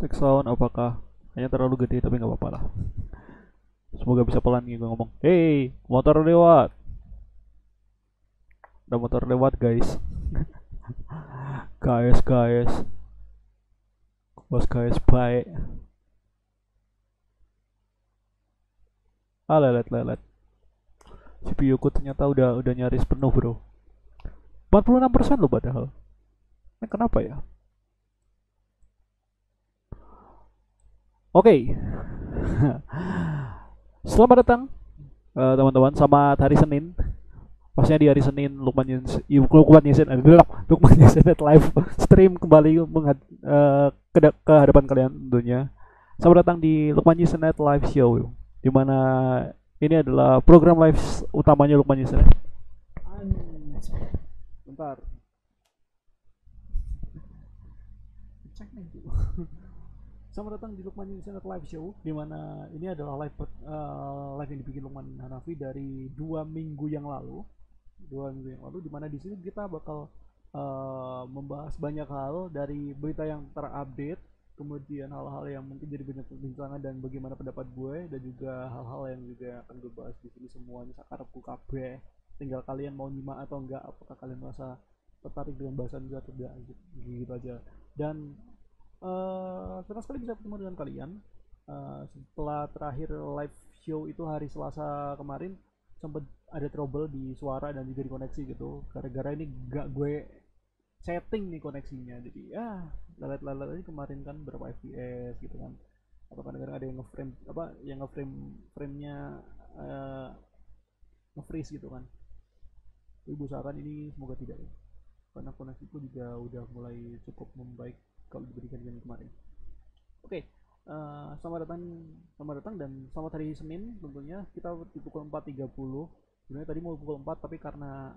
Back sound apakah hanya terlalu gede tapi nggak apa-apa lah. Semoga bisa pelan nih gue ngomong. Hey, motor lewat. Ada motor lewat guys. Guys. Bos guys baik. Ah lelet. CPU ku ternyata udah nyaris penuh bro. 46% loh padahal. Ini kenapa ya? Oke. Selamat datang teman-teman. Selamat hari Senin. Pasnya di hari Senin Lukman Yasin live stream kembali ke hadapan kalian tentunya. Selamat datang di Lukman Yasin live show, di mana ini adalah program live utamanya Lukman Yasin. Bentar. Cek nih. Selamat datang di Lukman Yasin live show, di mana ini adalah live yang dibikin Lukman Hanafi dari 2 minggu yang lalu. Di mana di sini kita bakal membahas banyak hal dari berita yang terupdate, kemudian hal-hal yang mungkin jadi banyak perbincangan dan bagaimana pendapat gue, dan juga hal-hal yang juga akan gue bahas di sini semuanya sakarepku kabeh. Tinggal kalian mau nyimak atau enggak, apakah kalian merasa tertarik dengan bahasan gue atau enggak, gitu aja. Dan senang sekali bisa bertemu dengan kalian. Setelah terakhir live show itu hari Selasa kemarin, sempat ada trouble di suara dan juga di koneksi gitu, gara-gara ini gak gue setting nih koneksinya, jadi ya lelet-lelet aja kemarin kan, berapa fps gitu kan, atau kadang-kadang ada yang ngeframe framenya nge-freeze gitu kan. Tapi gue usahakan ini semoga tidak ya, karena koneksiku juga udah mulai cukup membaik kalau dibandingkan dengan kemarin. Oke. Selamat datang dan selamat hari Senin tentunya. Kita di pukul 4.30. Sebenarnya tadi mau pukul 4 tapi karena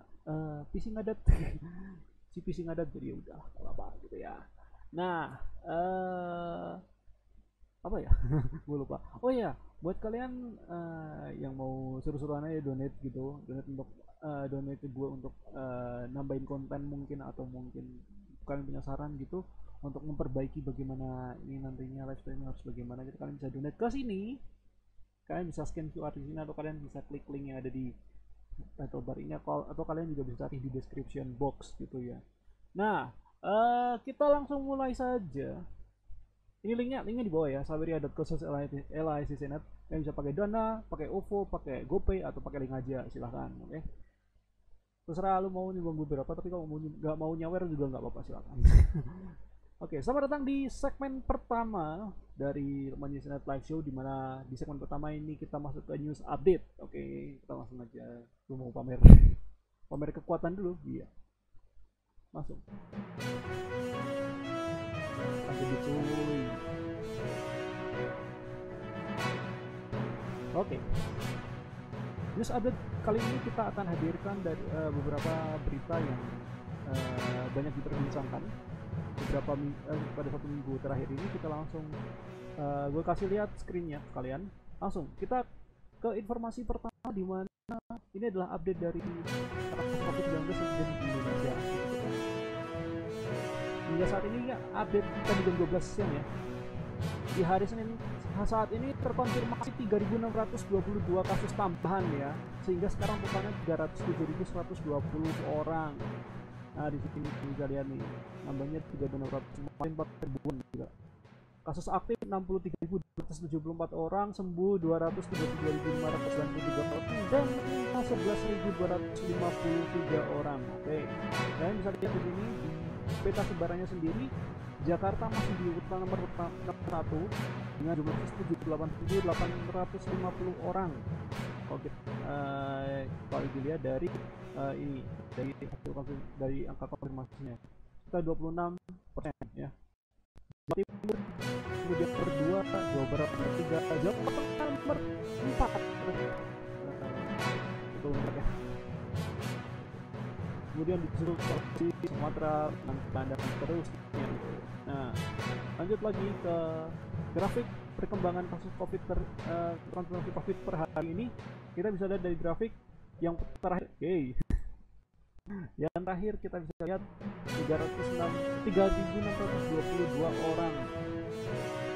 PC ngadat si PC ngadat, jadi udah apa gitu ya. Nah, apa ya? Gue lupa. Oh ya, buat kalian yang mau seru-seruan aja donate gitu, donate ke gue untuk nambahin konten mungkin, atau mungkin kalian punya saran gitu untuk memperbaiki bagaimana ini nantinya live streaming harus bagaimana gitu, kalian bisa donate ke sini. Kalian bisa scan QR di sini, atau kalian bisa klik link yang ada di title bar ini, atau kalian juga bisa cari di description box gitu ya. Nah, kita langsung mulai saja. Ini linknya di bawah ya, saberia.co/LICCnet. Kalian bisa pakai Dana, pakai OVO, pakai GoPay, atau pakai link aja, silahkan. Oke, terserah lu mau nyumbang berapa, tapi kalau nggak mau nyawer juga nggak apa-apa, silahkan. Oke, selamat datang di segmen pertama dari Lukman Yasin Live Show, di mana di segmen pertama ini kita masuk ke news update. Oke, kita langsung aja. Lu mau pamer kekuatan dulu? Iya. Masuk. Lanjut gitu. Oke. News update kali ini kita akan hadirkan dari beberapa berita yang banyak diperbincangkan pada 1 minggu terakhir ini. Kita langsung gue kasih lihat screennya kalian. Langsung kita ke informasi pertama, di mana ini adalah update dari COVID-19 yang terjadi di Indonesia. Hingga saat ini ya, update tadi jam 12 siang ya, di hari Senin saat ini terkonfirmasi 3.622 kasus tambahan ya, sehingga sekarang totalnya 307.120 orang. Nah, di sini bisa lihat nih, nambahnya 3.644 ribuan juga. Kasus aktif 63.274 orang, sembuh 232.593 orang, dan 11.253 orang. Oke, kalian bisa lihat di sini di peta sebarannya sendiri. Jakarta masih di urutan nomor 1 dengan jumlah 78.850 orang. Oke, kalau dilihat dari ini dari angka konfirmasinya, kita 26% ya. Jawa Timur kemudian nomor 2, Jawa Barat nomor 3, Jawa Tengah nomor 4. Betul ya. Kemudian di Sulawesi, Sumatera, dan terus ya. Nah, lanjut lagi ke grafik perkembangan kasus COVID konfirmasi COVID per hari ini. Kita bisa lihat dari grafik yang terakhir. Oke. Yang terakhir kita bisa lihat 3.622 orang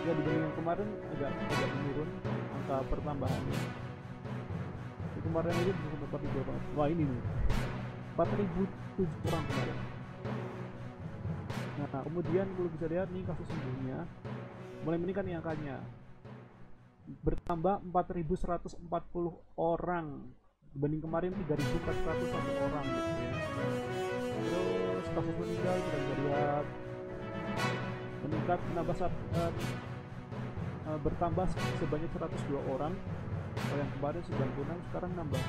Ya dibanding yang kemarin agak menurun angka pertambahannya. Di kemarin aja bisa sampai 4.000 orang. Wah ini nih 4.007 orang kemarin. Nah kemudian kalau bisa lihat nih kasus sembuhnya mulai meningkat nih angkanya, bertambah 4.140 orang dibanding kemarin 3.401 orang gitu ya. Terus kasus meninggal kita bisa lihat meningkat bertambah sebanyak 102 orang. Kalau yang kemarin 96 sekarang nambah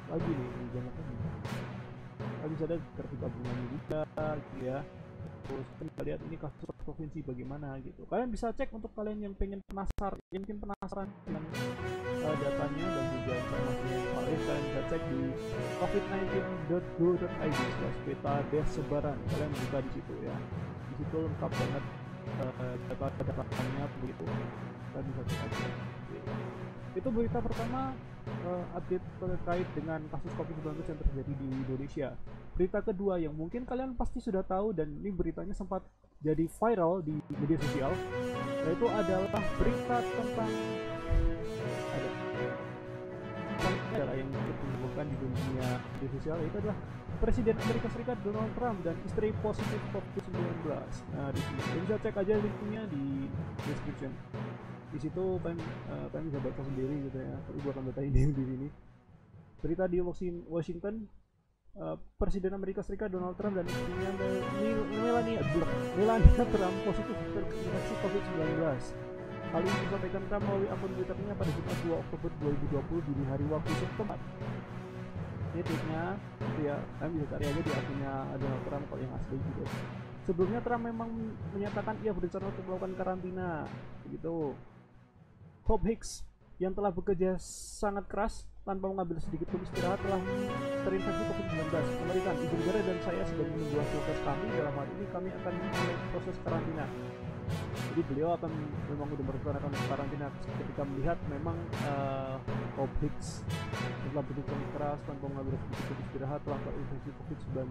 lagi nih banyak lagi. Bisa ada grafik gabungannya juga gitu ya. Terus kita lihat ini kasus provinsi bagaimana gitu. Kalian bisa cek untuk kalian yang mungkin penasaran dengan datanya dan juga informasinya yang valid. Kalian bisa cek di covid19.go.id/peta sebaran. Kalian buka di situ ya. Di situ lengkap banget data-datanya begitu. Kalian bisa cek aja. Itu berita pertama, update terkait dengan kasus COVID-19 yang terjadi di Indonesia. Berita kedua yang mungkin kalian pasti sudah tahu dan ini beritanya sempat jadi viral di media sosial, yaitu adalah berita tentang adalah yang ditemukan di dunia media sosial, yaitu adalah Presiden Amerika Serikat Donald Trump dan istri positif COVID-19. Nah di sini kalian bisa cek aja linknya di description. Di situ kalian bisa baca sendiri gitu ya. Tapi gua akan baca ini di sini. Berita di Washington, Presiden Amerika Serikat Donald Trump dan istrinya Melania Trump positif terinfeksi COVID-19. Hal ini disampaikan Trump melalui akun Twitternya pada Jumat 2 Oktober 2020 dini hari waktu setempat. Ini tweetnya gitu ya, kalian bisa cari aja di akunnya Donald Trump kalau yang asli gitu. Sebelumnya Trump memang menyatakan ia berencana untuk melakukan karantina begitu. Hope Hicks yang telah bekerja sangat keras tanpa mengambil sedikit pun istirahat telah terinfeksi COVID-19. Mengerikan, ibu negara dan saya sedang menunggu hasil tes kami. Dalam hal ini kami akan memulai proses karantina. Jadi beliau akan memang sudah merencanakan karantina ketika melihat memang Hope Hicks telah bekerja keras tanpa mengambil sedikit pun istirahat telah terinfeksi COVID-19.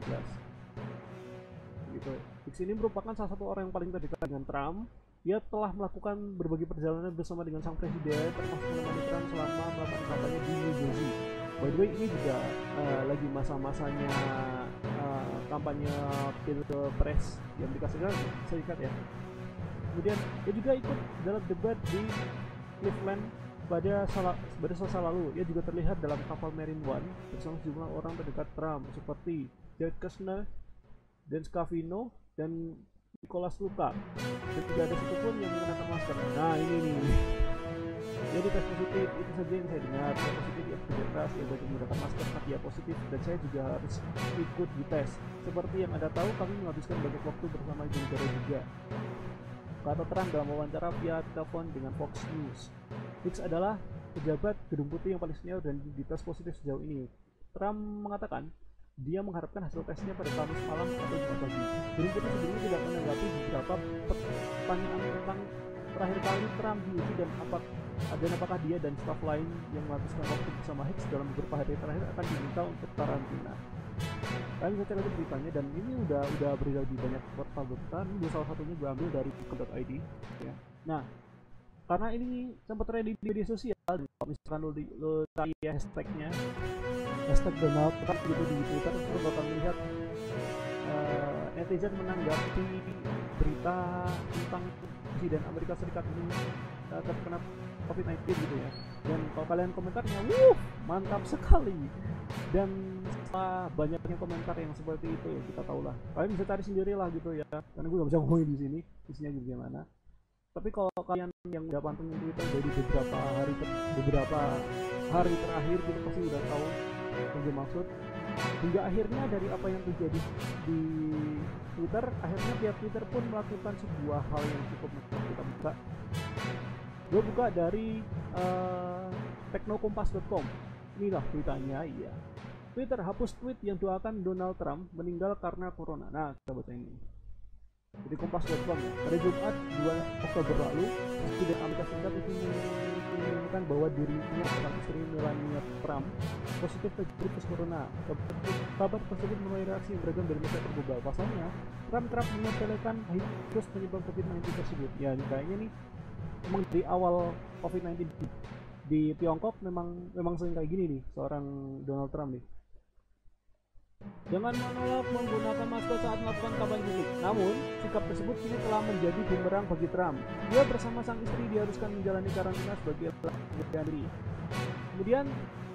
Gitu. Hicks ini merupakan salah satu orang yang paling terdekat dengan Trump. Dia telah melakukan berbagai perjalanan bersama dengan sang presiden, termasuk menemani Trump selama melakukan kampanye di New Jersey. By the way, ini juga lagi masa-masanya kampanye pilpres di Amerika Serikat ya. Kemudian dia juga ikut dalam debat di Cleveland pada Selasa lalu. Ia juga terlihat dalam kapal Marine One bersama sejumlah orang terdekat Trump seperti Jared Kushner, Dan Scavino, dan Nicholas Luka, dan tidak ada satupun yang menggunakan masker. Nah ini nih. Jadi tes positif itu saja yang saya dengar. Saya positif ya bekerja keras, ya banyak menggunakan masker, tapi ya positif dan saya juga harus ikut di tes. Seperti yang Anda tahu, kami menghabiskan banyak waktu bersama ibu negara juga, kata Trump dalam wawancara via telepon dengan Fox News. Hicks adalah pejabat Gedung Putih yang paling senior dan dites positif sejauh ini. Trump mengatakan dia mengharapkan hasil tesnya pada Kamis malam atau Jumat pagi. Gedung Putih sebelumnya tidak menanggapi beberapa pertanyaan tentang terakhir kali Trump diuji dan apakah dia dan staf lain yang menghabiskan waktu bersama Hicks dalam beberapa hari terakhir akan diminta untuk karantina. Kalian bisa cek aja beritanya, dan ini udah beredar di banyak portal berita. Ini salah satunya gue ambil dari .id ya. Nah, karena ini sempat trending di media sosial, kalau misalkan lo cari hashtagnya hashtag Donald Trump gitu di Twitter, lo bakal melihat netizen menanggapi berita tentang Presiden Amerika Serikat ini terkena COVID-19 gitu ya. Dan kalau kalian komentarnya, mantap sekali. Dan setelah banyaknya komentar yang seperti itu ya kita tahulah. Kalian bisa cari sendiri lah gitu ya. Karena gue gak bisa ngomongin di sini isinya gimana. Tapi kalau kalian yang udah pantengin Twitter dari beberapa hari terakhir gitu pasti udah tahu yang gue maksud. Hingga akhirnya dari apa yang terjadi di Twitter, akhirnya pihak Twitter pun melakukan sebuah hal yang cukup kita buka. Gue buka dari teknokompas.com. Inilah beritanya, iya. Twitter hapus tweet yang doakan Donald Trump meninggal karena corona. Nah, kita baca ini. Jadi kompas.com ya. Pada Jumat 2 Oktober lalu, Presiden Amerika Serikat itu mengumumkan bahwa dirinya dan istri Melania Trump positif terjangkit corona. Kabar tersebut menuai reaksi yang beragam dari masyarakat global. Pasalnya, Trump kerap menyepelekan virus penyebab COVID-19 tersebut. Ya, kayaknya nih emang dari awal COVID-19 di Tiongkok memang sering kayak gini nih seorang Donald Trump nih. Jangan menolak menggunakan masker saat melakukan kampanye publik. Namun, sikap tersebut kini telah menjadi bumerang bagi Trump. Dia bersama sang istri diharuskan menjalani karantina sebagai diri. Kemudian,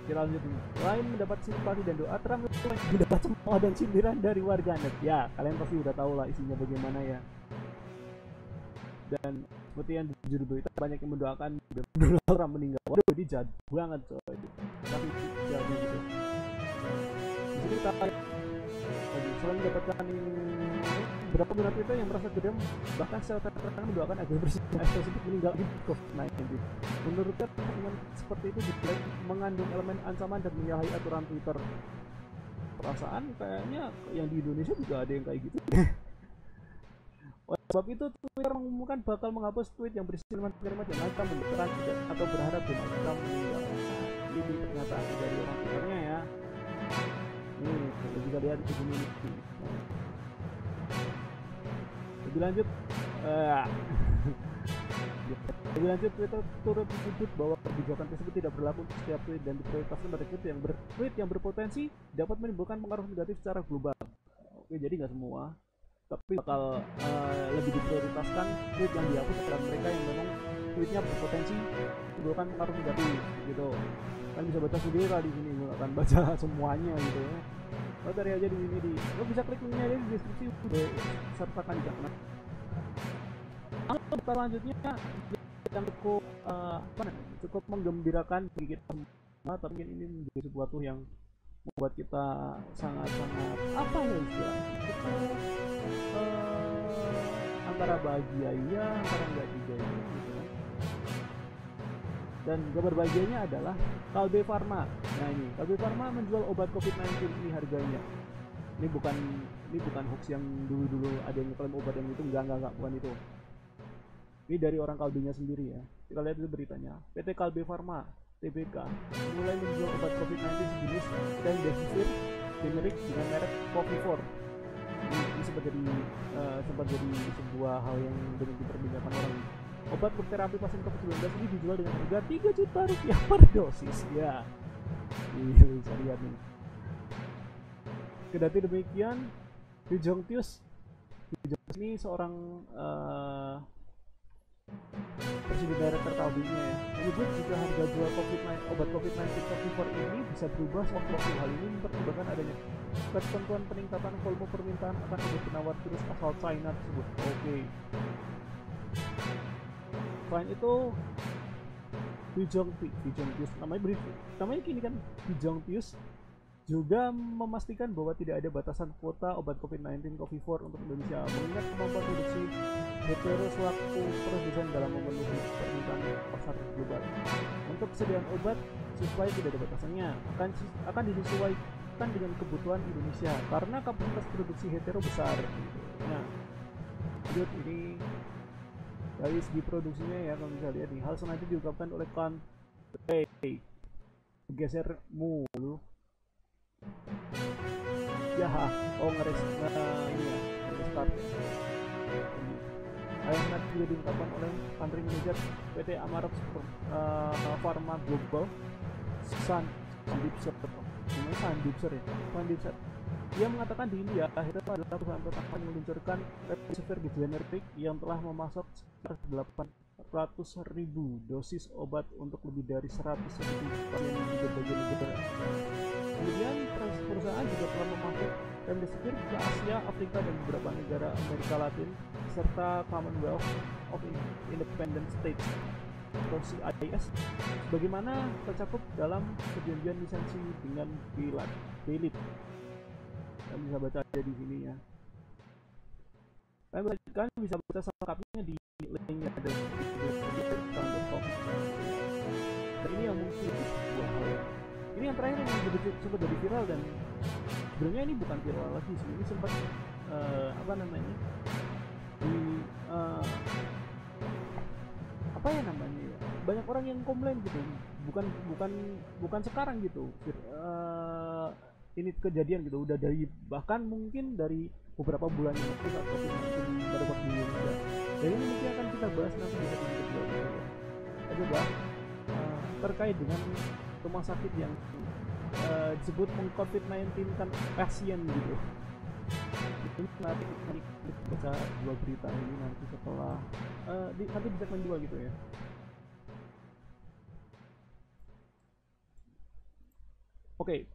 kita lanjut ini. Selain mendapat simpati dan doa, Trump mendapat cemooh dan sindiran dari warganet. Ya, kalian pasti udah tahu lah isinya bagaimana ya. Dan seperti yang di judul berita, banyak yang mendoakan Donald Trump meninggal. Waduh, ini jahat banget coy. Tapi jahatnya gitu. Jadi kita selain mendapatkan beberapa pengguna Twitter yang merasa geram bahkan secara terang mendoakan agar presiden tersebut meninggal di COVID-19. Menurutnya dengan seperti itu dinilai mengandung elemen ancaman dan menyalahi aturan Twitter. Perasaan kayaknya yang di Indonesia juga ada yang kayak gitu. Sebab itu Twitter mengumumkan bakal menghapus tweet yang berisi kalimat-kalimat yang akan mendekat atau berharap Donald Trump meninggal. Ini pernyataan dari orang Twitternya ya. Ini bisa lihat di sini. Lebih lanjut Twitter turut menyebut bahwa kebijakan tersebut tidak berlaku untuk setiap tweet dan diprioritaskan pada tweet yang berpotensi dapat menimbulkan pengaruh negatif secara global. Oke, jadi nggak semua, tapi bakal lebih diprioritaskan tweet yang dihapus pada mereka yang memang tweetnya berpotensi menimbulkan pengaruh negatif gitu. Kalian bisa baca sendiri lah di sini, gue akan baca semuanya gitu ya. Lo cari aja di sini lo bisa klik linknya di deskripsi, udah sertakan di sana. Selanjutnya yang cukup menggembirakan bagi kita semua, tapi ini menjadi sesuatu yang membuat kita sangat-sangat apa ya istilahnya, kita antara bahagia iya, antara enggak juga iya gitu kan. Dan kabar bahagianya adalah Kalbe Pharma. Nah ini Kalbe Pharma menjual obat COVID-19 ini harganya. Ini bukan hoax yang dulu ada yang ngeklaim obat yang itu, enggak bukan itu. Ini dari orang Kalbenya sendiri ya. Kita lihat itu beritanya. PT Kalbe Pharma TBK mulai menjual obat COVID-19 sejenis Remdesivir generik dengan merek Covifor. Ini sempat jadi sebuah hal yang banyak diperbincangkan orang. Obat untuk terapi pasien COVID-19 ini dijual dengan harga 3 juta rupiah per dosis ya. Bisa lihat nih. Kendati demikian, Hu Jongtius ini seorang presiden director Kalbenya ya, menyebut jika harga jual obat COVID-19 Covifor ini bisa berubah sewaktu-waktu. Hal ini mempertimbangkan adanya ketentuan peningkatan volume permintaan akan obat penawar virus asal China tersebut. Oke. Selain itu, Hu Jongtius namanya kini kan Hu Jongtius juga memastikan bahwa tidak ada batasan kuota obat COVID-19 Covifor untuk Indonesia, mengingat kemampuan produksi Hetero selaku produsen dalam memenuhi permintaan pasar global. Untuk kesediaan obat sesuai tidak ada batasannya, akan disesuaikan dengan kebutuhan Indonesia karena kapasitas produksi Hetero besar. Nah, lanjut ini dari segi produksinya ya, kalau bisa lihat nih, hal senada diungkapkan oleh geser mulu ya ini ya restart. Hal yang nanti juga diungkapkan oleh country manager PT Amarat Pharma Global Sandipser ya. Dia mengatakan di India, Hetero adalah perusahaan pertama yang meluncurkan Remdesivir generik yang telah memasok sekitar 800.000 dosis obat untuk lebih dari 100.000 pasien di berbagai negara. Kemudian perusahaan juga telah memasok Remdesivir ke Asia, Afrika, dan beberapa negara Amerika Latin serta Commonwealth of Independent States atau CIS sebagaimana tercakup dalam perjanjian lisensi dengan Gilead. Kalian bisa baca aja di sini ya. Kalian bisa baca selengkapnya di linknya ada di .com. Dan ini yang mungkin sebuah hal ini yang terakhir yang sempat jadi viral, dan sebenarnya ini bukan viral lagi sih, ini sempat banyak orang yang komplain gitu, bukan sekarang gitu, ini kejadian gitu, udah dari bahkan mungkin dari beberapa bulan yang lalu saat COVID-19 pada waktu di Indonesia. Jadi ini mungkin akan kita bahas nanti di segmen kedua ya. Adalah terkait dengan rumah sakit yang disebut meng-COVID-19 kan pasien gitu. Itu nanti kita baca dua berita ini nanti setelah nanti di segmen 2 gitu ya. Oke,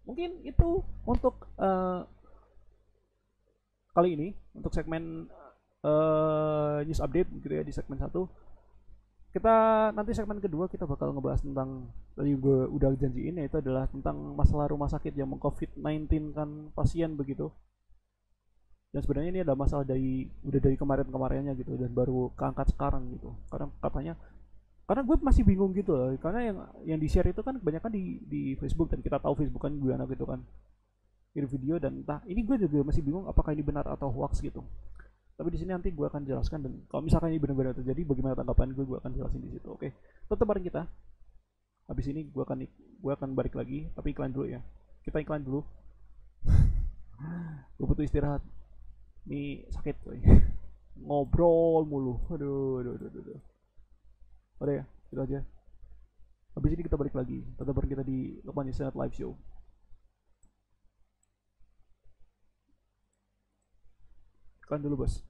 mungkin itu untuk kali ini untuk segmen news update gitu ya di segmen 1. Kita nanti segmen kedua kita bakal ngebahas tentang tadi gue udah janjiin, yaitu adalah tentang masalah rumah sakit yang meng-COVID-19 kan pasien begitu. Dan sebenarnya ini adalah masalah udah dari kemarin-kemarinnya gitu dan baru keangkat sekarang gitu. Karena gue masih bingung gitu loh, karena yang di share itu kan kebanyakan di Facebook, dan kita tahu Facebook kan gue anak gitu kan kirim video, dan entah ini gue juga masih bingung apakah ini benar atau hoax gitu. Tapi di sini nanti gue akan jelaskan, dan kalau misalkan ini benar-benar terjadi bagaimana tanggapan gue akan jelasin di situ. Oke, tetap bareng kita. Habis ini gue akan balik lagi, tapi iklan dulu ya. Kita iklan dulu. Gue butuh istirahat. Ini sakit coy. Ngobrol mulu. Aduh. Udah ya, itu aja. Habis ini kita balik lagi. Tetap bareng kita di Lukman Isnat Live Show. Iklan dulu bos.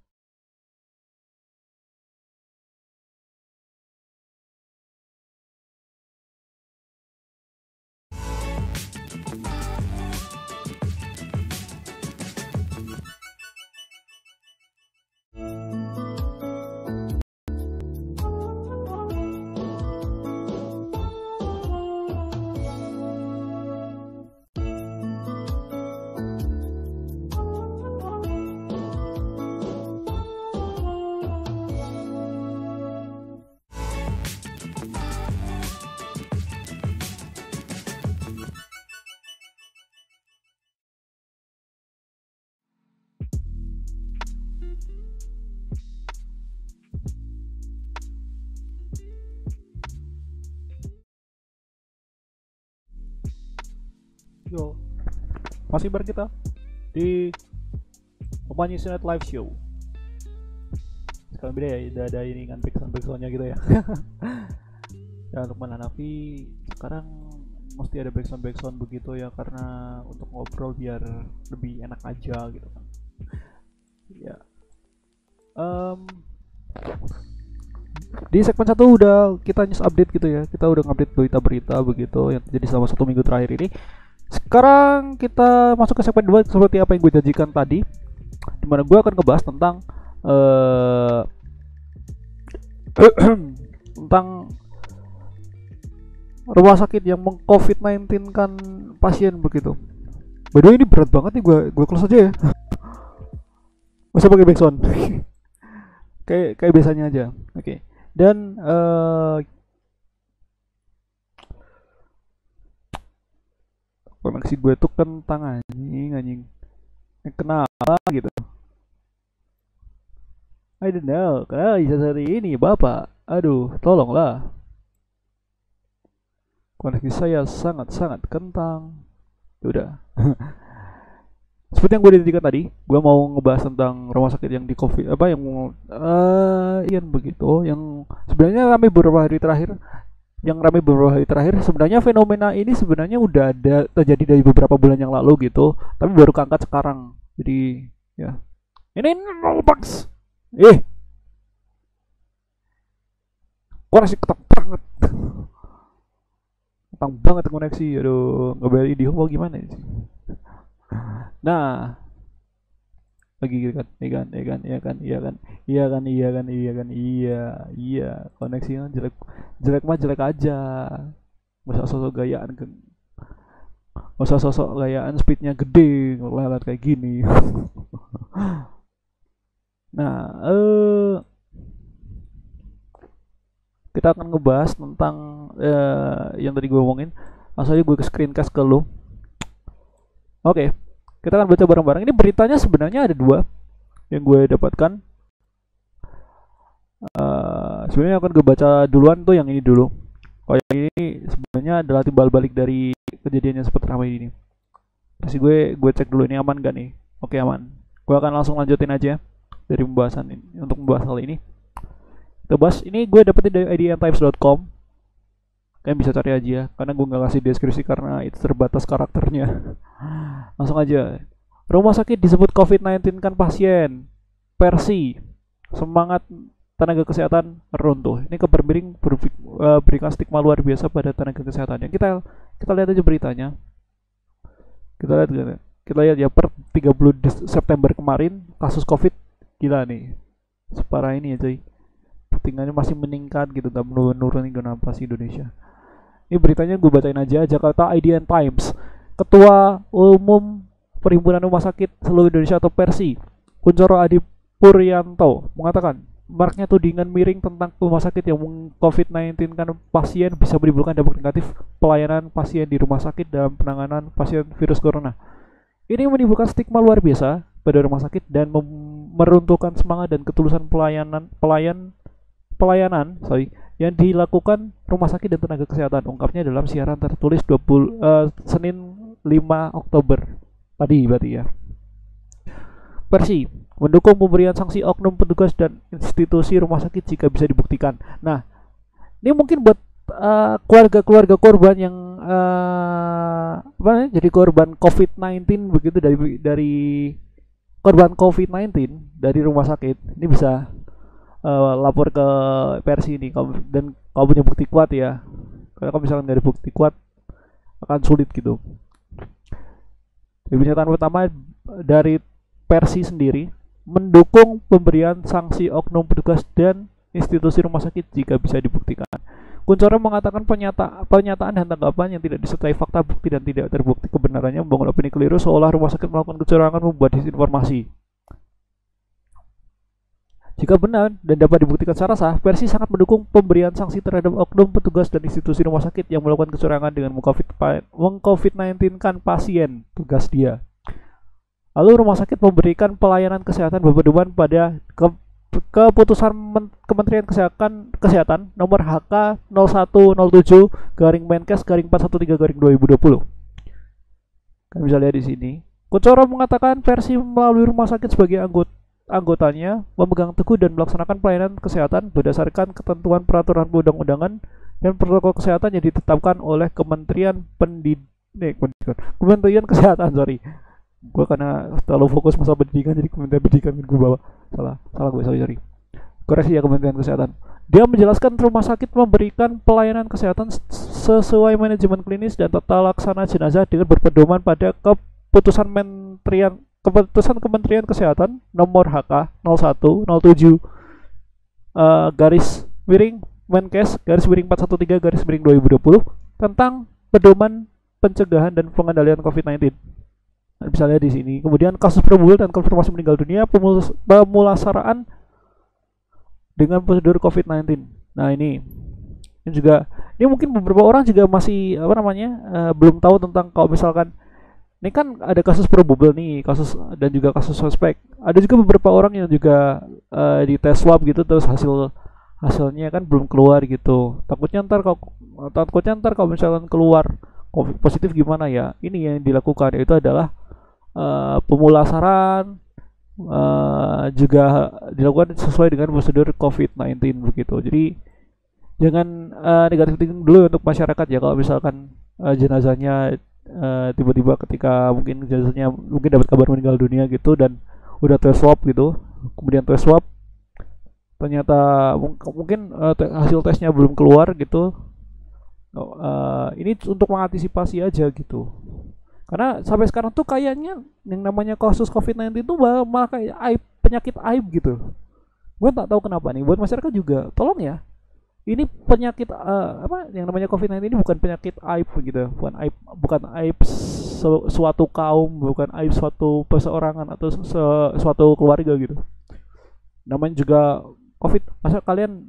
Yo, masih bareng kita di Lukman Isnat Live Show. Sekarang beda ya, udah ada ini kan backsoundnya gitu ya. Dan Lukman Hanafi sekarang mesti ada backsound begitu ya, karena untuk ngobrol biar lebih enak aja gitu kan. Ya. Di segmen 1 udah kita news update gitu ya. Kita udah ngupdate berita-berita begitu yang terjadi selama 1 minggu terakhir ini. Sekarang kita masuk ke segmen 2 seperti apa yang gue janjikan tadi, dimana gue akan ngebahas tentang tentang rumah sakit yang meng-COVID-19 kan pasien begitu. By the way, ini berat banget nih, gue close aja ya. Masa pakai backsound. kayak biasanya aja. Oke. Dan koneksi gue tuh kentang anjing. Kenapa gitu? I don't know. Kenapa bisa seperti ini, Bapak? Aduh, tolonglah. Koneksi saya sangat-sangat kentang. Udah. Seperti yang gue janjikan tadi, gue mau ngebahas tentang rumah sakit yang di COVID apa yang yang begitu, yang sebenarnya ramai beberapa hari terakhir. Sebenarnya fenomena ini sebenarnya udah ada terjadi dari beberapa bulan yang lalu gitu, tapi baru keangkat sekarang. Jadi ya, ini box. Koneksi ketang banget koneksi. Aduh, nggak bayar IndiHome mau gimana sih? Nah, lagi gitu kan, iya, koneksinya jelek mah jelek aja. Masa sosok gayaan speednya gede lelet kayak gini. Nah, kita akan ngebahas tentang yang tadi gue omongin. Langsung aja gue ke screencast ke lo. Oke, kita akan baca bareng-bareng. Ini beritanya sebenarnya ada 2 yang gue dapatkan. Sebenarnya akan gue baca duluan tuh yang ini dulu. Kalau yang ini sebenarnya adalah timbal balik dari kejadian yang sempat ramai ini. Pasti gue cek dulu ini aman gak nih. Oke, aman. Gue akan langsung lanjutin aja dari pembahasan ini untuk membahas hal ini. Kita bahas ini gue dapetin dari idntimes.com. Kalian bisa cari aja karena gue nggak kasih deskripsi karena itu terbatas karakternya. Langsung aja. Rumah sakit disebut COVID-19 kan pasien. Persi. Semangat tenaga kesehatan runtuh. Ini kabar miring berikan stigma luar biasa pada tenaga kesehatan. Yang kita lihat aja beritanya. Kita lihat ya per 30 September kemarin kasus COVID gila nih. Separah ini ya cuy. Tinggalnya masih meningkat gitu, tak menurun kenapa sih Indonesia. Ini beritanya gue bacain aja. Jakarta IDN Times. Ketua Umum Perhimpunan Rumah Sakit Seluruh Indonesia atau Persi, Kuncoro Adi Puryanto mengatakan, maraknya tudingan miring tentang rumah sakit yang COVID-19 kan pasien bisa menimbulkan dampak negatif pelayanan pasien di rumah sakit dalam penanganan pasien virus corona. Ini menimbulkan stigma luar biasa pada rumah sakit dan meruntuhkan semangat dan ketulusan pelayanan yang dilakukan rumah sakit dan tenaga kesehatan, ungkapnya dalam siaran tertulis Senin 5 Oktober tadi berarti ya. Persi mendukung pemberian sanksi oknum petugas dan institusi rumah sakit jika bisa dibuktikan. Nah, ini mungkin buat keluarga-keluarga korban yang jadi korban COVID-19 begitu, dari korban COVID-19 dari rumah sakit ini bisa lapor ke Persi ini dan kalau punya bukti kuat ya, karena kalau misalkan nggak ada bukti kuat akan sulit gitu. Pernyataan pertama dari Persi sendiri, mendukung pemberian sanksi oknum petugas dan institusi rumah sakit jika bisa dibuktikan. Kuncoro mengatakan pernyataan dan tanggapan yang tidak disertai fakta bukti dan tidak terbukti kebenarannya membangun opini keliru seolah rumah sakit melakukan kecurangan membuat disinformasi. Jika benar dan dapat dibuktikan secara sah, Persi sangat mendukung pemberian sanksi terhadap oknum petugas dan institusi rumah sakit yang melakukan kecurangan dengan meng-COVID-19-kan pasien tugas dia. Lalu rumah sakit memberikan pelayanan kesehatan berpedoman pada keputusan Kementerian Kesehatan nomor HK 0107 Menkes 413/2020. Kalian bisa lihat di sini. Kuncoro mengatakan Persi melalui rumah sakit sebagai anggotanya memegang teguh dan melaksanakan pelayanan kesehatan berdasarkan ketentuan peraturan perundang-undangan dan protokol kesehatan yang ditetapkan oleh Kementerian Kesehatan. Gue karena terlalu fokus masalah pendidikan jadi Kementerian Pendidikan gue bawa salah gue sorry koreksi ya, Kementerian Kesehatan. Dia menjelaskan rumah sakit memberikan pelayanan kesehatan sesuai manajemen klinis dan tata laksana jenazah dengan berpedoman pada keputusan Kementerian Kesehatan nomor HK 0107 Menkes 413/2020 tentang pedoman pencegahan dan pengendalian COVID-19. Bisa lihat di sini. Kemudian kasus probable dan konfirmasi meninggal dunia, pemulasaraan dengan prosedur COVID-19. Nah ini juga, ini mungkin beberapa orang juga masih belum tahu tentang kalau misalkan ini kan ada kasus probable nih, kasus dan juga kasus suspek. Ada juga beberapa orang yang juga di tes swab gitu terus hasilnya kan belum keluar gitu. Takutnya ntar kalau misalkan keluar COVID positif gimana ya? Ini yang dilakukan itu adalah pemulasaran juga dilakukan sesuai dengan prosedur COVID-19 begitu. Jadi jangan negatif thinking dulu untuk masyarakat ya, kalau misalkan jenazahnya tiba-tiba ketika mungkin jenazahnya dapat kabar meninggal dunia gitu dan udah tes swab gitu, kemudian tes swab ternyata mungkin hasil tesnya belum keluar gitu. Ini untuk mengantisipasi aja gitu. Karena sampai sekarang tuh kayaknya yang namanya kasus COVID-19 itu malah kayak penyakit aib gitu. Gue tak tahu kenapa nih. Buat masyarakat juga, tolong ya. Ini penyakit yang namanya COVID-19 ini bukan penyakit aib gitu. Bukan aib suatu kaum, bukan aib suatu perseorangan atau suatu keluarga gitu. Namanya juga COVID. Masa kalian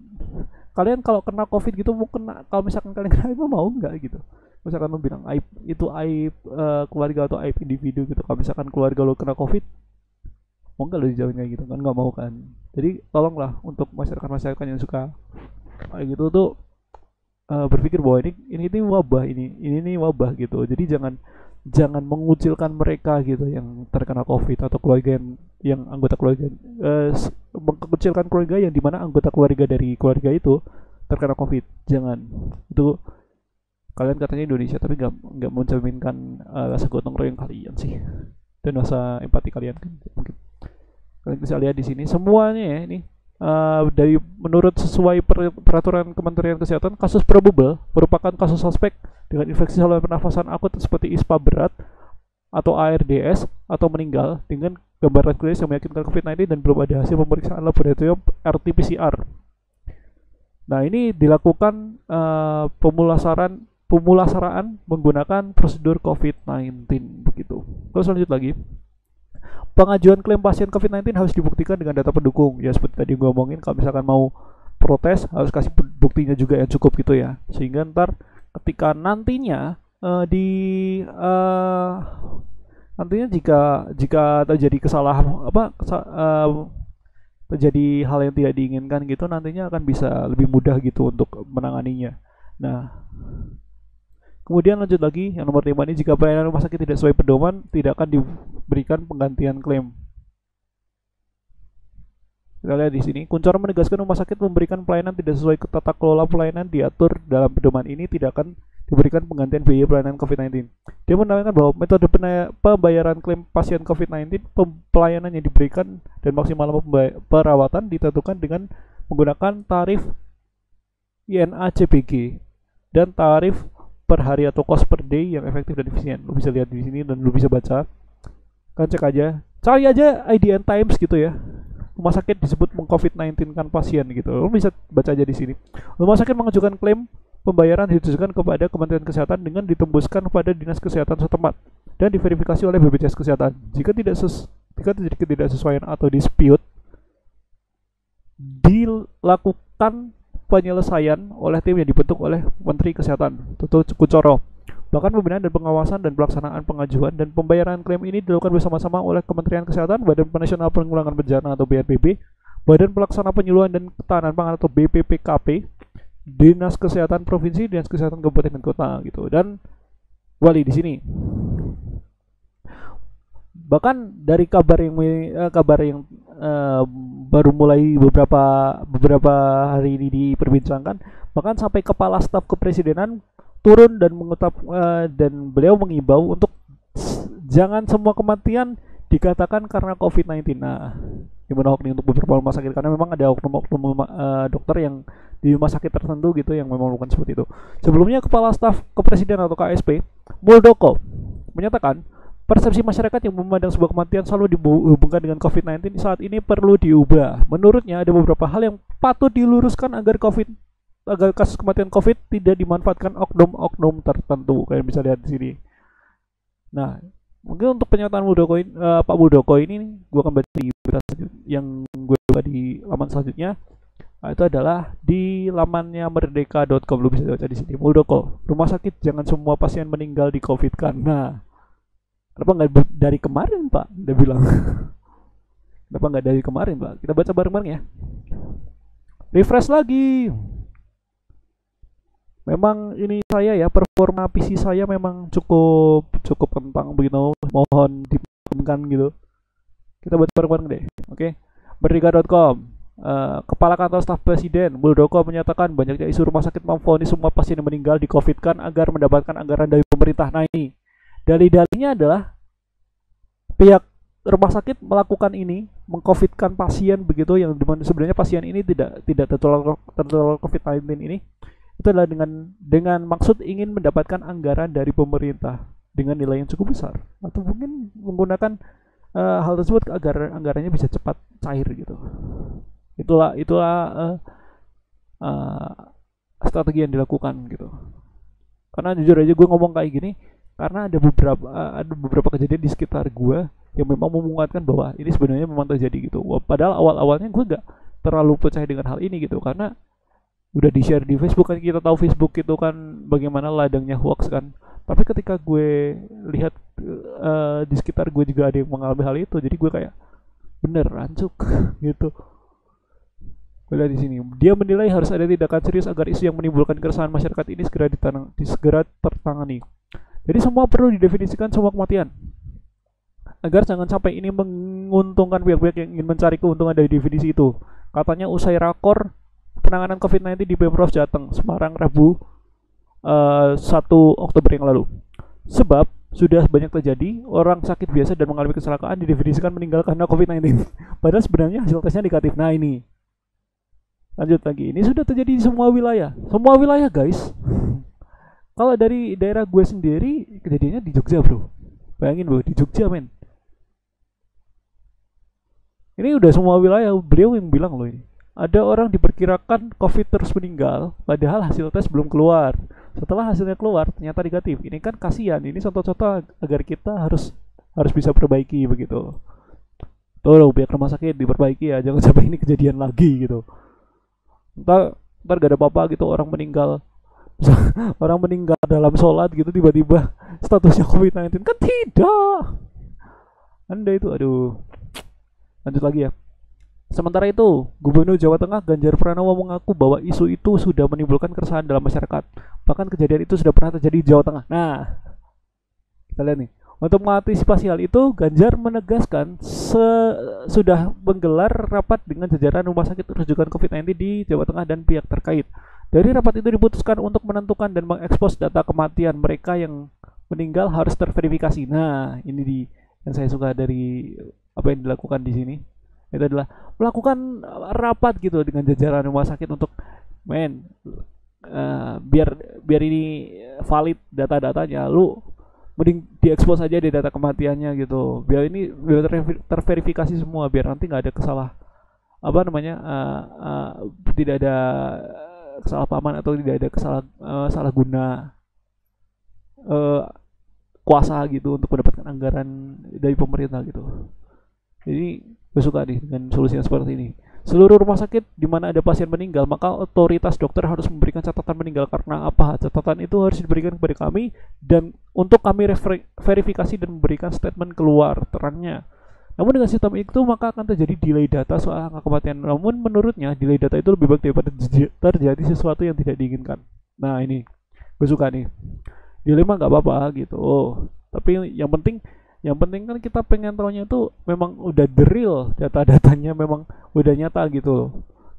kalau kena COVID gitu mau kena, kalau misalkan kalian kena aib mau nggak gitu? Misalkan lo bilang aib itu aib keluarga atau aib individu gitu, kalau misalkan keluarga lo kena COVID mau nggak lo dijauhin kayak gitu kan? Nggak mau kan. Jadi tolonglah untuk masyarakat yang suka kayak gitu tuh berpikir bahwa ini wabah, ini wabah gitu. Jadi jangan mengucilkan mereka gitu yang terkena COVID atau keluarga yang anggota keluarga mengkecilkan keluarga yang dimana anggota keluarga dari keluarga itu terkena COVID. Jangan. Itu kalian katanya Indonesia tapi nggak mencerminkan rasa gotong royong kalian sih dan rasa empati kalian kan. Mungkin kalian bisa lihat di sini semuanya ya ini dari menurut sesuai peraturan Kementerian Kesehatan, kasus probable merupakan kasus suspek dengan infeksi saluran pernafasan akut seperti ISPA berat atau ARDS atau meninggal dengan gambaran klinis yang meyakinkan COVID-19 dan belum ada hasil pemeriksaan laboratorium RT-PCR. Nah, ini dilakukan pemulasaraan menggunakan prosedur COVID-19 begitu. Terus lanjut lagi. Pengajuan klaim pasien COVID-19 harus dibuktikan dengan data pendukung. Ya seperti tadi gue ngomongin, kalau misalkan mau protes harus kasih buktinya juga yang cukup gitu ya. Sehingga ntar ketika nantinya nantinya jika terjadi terjadi hal yang tidak diinginkan gitu, nantinya akan bisa lebih mudah gitu untuk menanganinya. Nah, kemudian lanjut lagi yang nomor 5 ini, jika pelayanan rumah sakit tidak sesuai pedoman tidak akan diberikan penggantian klaim. Kita lihat di sini, Kunchoro menegaskan rumah sakit memberikan pelayanan tidak sesuai tata kelola pelayanan diatur dalam pedoman ini tidak akan diberikan penggantian biaya pelayanan COVID-19. Dia menerangkan bahwa metode pembayaran klaim pasien COVID-19, pelayanan yang diberikan dan maksimal perawatan ditentukan dengan menggunakan tarif INA CBG dan tarif per hari atau cost per day yang efektif dan efisien. Lu bisa lihat di sini dan lu bisa baca. Kan cek aja, cari aja IDN Times gitu ya. Rumah sakit disebut meng-COVID-19 kan pasien gitu. Lu bisa baca aja di sini. Rumah sakit mengajukan klaim pembayaran ditujukan kepada Kementerian Kesehatan dengan ditembuskan pada Dinas Kesehatan setempat dan diverifikasi oleh BPJS Kesehatan. Jika terjadi ketidaksesuaian atau dispute, dilakukan penyelesaian oleh tim yang dibentuk oleh Menteri Kesehatan, Toto Kunchoro. Bahkan pembinaan dan pengawasan dan pelaksanaan pengajuan dan pembayaran klaim ini dilakukan bersama-sama oleh Kementerian Kesehatan, Badan Nasional Penanggulangan Bencana atau BNPB, Badan Pelaksana Penyuluhan dan Ketahanan Pangan atau BPPKP, Dinas Kesehatan Provinsi, Dinas Kesehatan Kabupaten dan Kota gitu. Dan wali di sini. Bahkan dari kabar yang baru mulai beberapa hari ini diperbincangkan, bahkan sampai kepala staf kepresidenan turun dan dan beliau mengimbau untuk jangan semua kematian dikatakan karena COVID-19. Nah, ini menolak nih untuk beberapa rumah sakit karena memang ada oknum dokter yang di rumah sakit tertentu gitu yang memang melakukan seperti itu. Sebelumnya kepala staf kepresidenan atau KSP Muldoko menyatakan persepsi masyarakat yang memandang sebuah kematian selalu dihubungkan dengan COVID-19 saat ini perlu diubah. Menurutnya ada beberapa hal yang patut diluruskan agar kasus kematian COVID tidak dimanfaatkan oknum-oknum tertentu. Kalian bisa lihat di sini. Nah, mungkin untuk pernyataan Pak Muldoko ini, gue akan baca di berita yang gue baca di laman selanjutnya. Nah, itu adalah di lamannya merdeka.com. Lu bisa baca di sini. Muldoko, rumah sakit jangan semua pasien meninggal di COVID kan. Nah, kenapa nggak dari kemarin Pak? Dia bilang. Kenapa nggak dari kemarin Pak? Kita baca bareng-bareng ya. Refresh lagi. Memang ini saya ya, performa PC saya memang cukup kentang begitu. Mohon dimaklumkan gitu. Kita baca bareng-bareng deh. Oke. Merdeka.com. Kepala Kantor Staf Presiden Muldoko menyatakan banyaknya isu rumah sakit memvonis semua pasien yang meninggal di COVID kan agar mendapatkan anggaran dari pemerintah. Nah, ini dalih-dalihnya adalah pihak rumah sakit melakukan ini mengcovidkan pasien begitu yang sebenarnya pasien ini tidak tertular COVID-19 ini. Itu adalah dengan maksud ingin mendapatkan anggaran dari pemerintah dengan nilai yang cukup besar atau mungkin menggunakan hal tersebut agar anggarannya bisa cepat cair gitu. Itulah strategi yang dilakukan gitu. Karena jujur aja gue ngomong kayak gini karena ada beberapa kejadian di sekitar gue yang memang menguatkan bahwa ini sebenarnya memang terjadi gitu. Padahal awal-awalnya gue gak terlalu percaya dengan hal ini gitu karena udah di-share di Facebook kan, kita tahu Facebook itu kan bagaimana ladangnya hoax kan. Tapi ketika gue lihat di sekitar gue juga ada yang mengalami hal itu, jadi gue kayak bener rancuk gitu. Gue lihat di sini, dia menilai harus ada tindakan serius agar isu yang menimbulkan keresahan masyarakat ini segera tertangani. Jadi semua perlu didefinisikan semua kematian. agar jangan sampai ini menguntungkan pihak-pihak yang ingin mencari keuntungan dari definisi itu. Katanya usai rakor penanganan COVID-19 di Pemprov Jateng, Semarang, Rabu 1 Oktober yang lalu. Sebab sudah banyak terjadi orang sakit biasa dan mengalami kecelakaan didefinisikan meninggal karena COVID-19. Padahal sebenarnya hasil tesnya negatif. Nah ini, lanjut lagi. Ini sudah terjadi di semua wilayah. Semua wilayah guys. Kalau dari daerah gue sendiri, kejadiannya di Jogja bro. Bayangin bro, di Jogja men. Ini udah semua wilayah, beliau yang bilang loh ini. Ada orang diperkirakan COVID terus meninggal, padahal hasil tes belum keluar. Setelah hasilnya keluar, ternyata negatif. Ini kan kasihan. Ini contoh-contoh agar kita harus bisa perbaiki begitu. Tuh, pihak rumah sakit diperbaiki ya, jangan sampai ini kejadian lagi gitu. Ntar gak ada apa-apa gitu, orang meninggal orang meninggal dalam sholat gitu tiba-tiba statusnya COVID-19 kan tidak. Anda itu aduh. Lanjut lagi ya. Sementara itu, Gubernur Jawa Tengah Ganjar Pranowo mengaku bahwa isu itu sudah menimbulkan keresahan dalam masyarakat. Bahkan kejadian itu sudah pernah terjadi di Jawa Tengah. Nah, kita lihat nih. Untuk mengantisipasi hal itu, Ganjar menegaskan sudah menggelar rapat dengan jajaran rumah sakit rujukan COVID-19 di Jawa Tengah dan pihak terkait. Dari rapat itu diputuskan untuk menentukan dan mengekspos data kematian mereka yang meninggal harus terverifikasi. Nah, ini yang saya suka dari apa yang dilakukan di sini. Itu adalah melakukan rapat gitu dengan jajaran rumah sakit untuk biar ini valid data-datanya. Lu mending diekspos aja di data kematiannya gitu, biar terverifikasi semua, biar nanti nggak ada tidak ada kesalahpahaman atau tidak ada salah guna kuasa gitu untuk mendapatkan anggaran dari pemerintah gitu. Jadi gue suka nih dengan solusi yang seperti ini. Seluruh rumah sakit di mana ada pasien meninggal, maka otoritas dokter harus memberikan catatan meninggal karena apa? Catatan itu harus diberikan kepada kami dan untuk kami verifikasi dan memberikan statement keluar terangnya. Namun dengan sistem itu maka akan terjadi delay data soal angka kematian. Namun menurutnya delay data itu lebih baik daripada terjadi sesuatu yang tidak diinginkan. Nah ini gue suka nih. Delay mah nggak apa-apa gitu. Tapi yang penting kan kita pengen tahunya itu memang udah the real, data-datanya memang udah nyata gitu loh.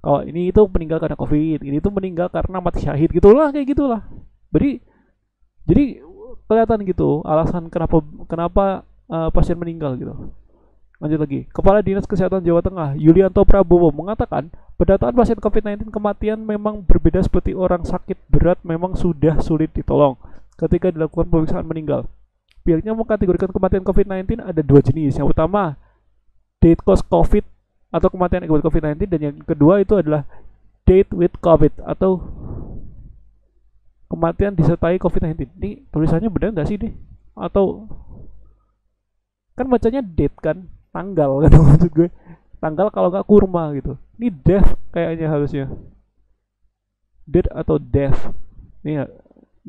Kalau ini itu meninggal karena COVID, ini itu meninggal karena mati syahid gitulah, kayak gitulah. Jadi kelihatan gitu alasan kenapa pasien meninggal gitu. Lanjut lagi. Kepala Dinas Kesehatan Jawa Tengah, Yulianto Prabowo mengatakan, pendataan pasien COVID-19 kematian memang berbeda seperti orang sakit berat memang sudah sulit ditolong ketika dilakukan pemeriksaan meninggal. Pihaknya mengkategorikan kematian COVID-19 ada dua jenis. Yang pertama, death cause COVID atau kematian akibat COVID-19, dan yang kedua itu adalah death with COVID atau kematian disertai COVID-19. Ini tulisannya benar nggak sih nih? Atau kan bacanya death kan, tanggal kan maksud gue. Tanggal kalau nggak kurma gitu. Ini death kayaknya harusnya. Death atau death. Ini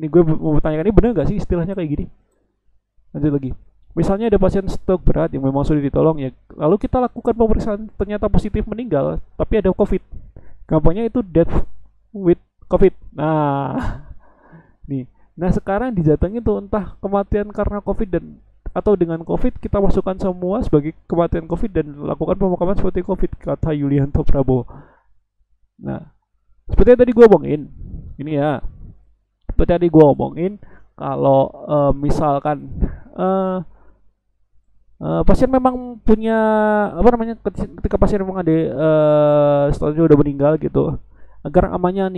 gue mau bertanyakan, ini benar nggak sih istilahnya kayak gini? Lanjut lagi. Misalnya ada pasien stroke berat yang memang sulit ditolong ya, lalu kita lakukan pemeriksaan ternyata positif meninggal, tapi ada COVID. Gampangnya itu death with COVID. Nah, nih. Nah sekarang dijatengin tuh entah kematian karena COVID dan atau dengan COVID, kita masukkan semua sebagai kematian COVID dan lakukan pemakaman seperti COVID, kata Yulianto Prabowo. Nah, seperti yang tadi gue omongin, ini ya, seperti tadi gue omongin, kalau misalkan pasien memang punya ketika pasien memang ada statusnya udah meninggal gitu, agar amannya,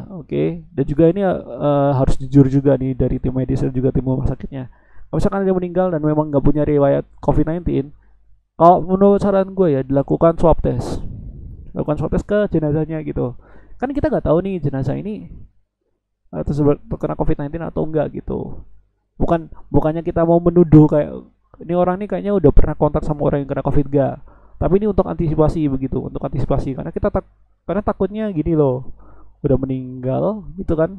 oke. Dan juga ini harus jujur juga nih dari tim medis dan juga tim rumah sakitnya. Kalau misalkan ada meninggal dan memang nggak punya riwayat COVID-19, kalau menurut saran gue ya lakukan swab test ke jenazahnya gitu. Kan kita nggak tahu nih jenazah ini terkena COVID-19 atau enggak gitu. Bukannya kita mau menuduh kayak ini orang nih kayaknya udah pernah kontak sama orang yang kena COVID gak. Tapi ini untuk antisipasi begitu, karena karena takutnya gini loh, udah meninggal gitu kan.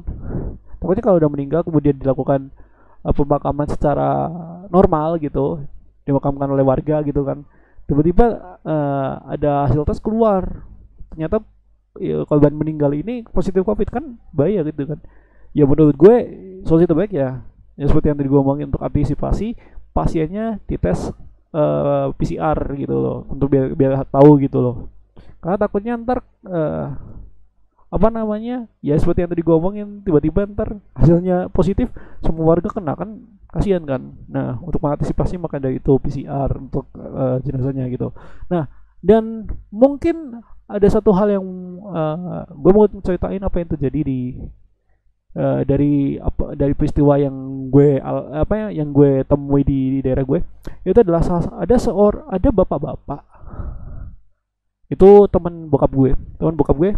Takutnya kalau udah meninggal kemudian dilakukan pemakaman secara normal gitu, dimakamkan oleh warga gitu kan. Tiba-tiba ada hasil tes keluar, ternyata korban meninggal ini positif COVID, kan bahaya gitu kan. Ya menurut gue solusi terbaik ya seperti yang tadi gue omongin, untuk antisipasi pasiennya dites PCR gitu loh, untuk biar tahu gitu loh. Karena takutnya ntar apa namanya, ya seperti yang tadi gue omongin, tiba-tiba ntar hasilnya positif semua warga kena kan, kasihan kan. Nah, untuk mengantisipasi maka dari itu PCR untuk jenazahnya gitu. Nah, dan mungkin ada satu hal yang gue mau ceritain apa yang terjadi di dari peristiwa yang yang gue temui di daerah gue. Itu adalah ada bapak-bapak, itu teman bokap gue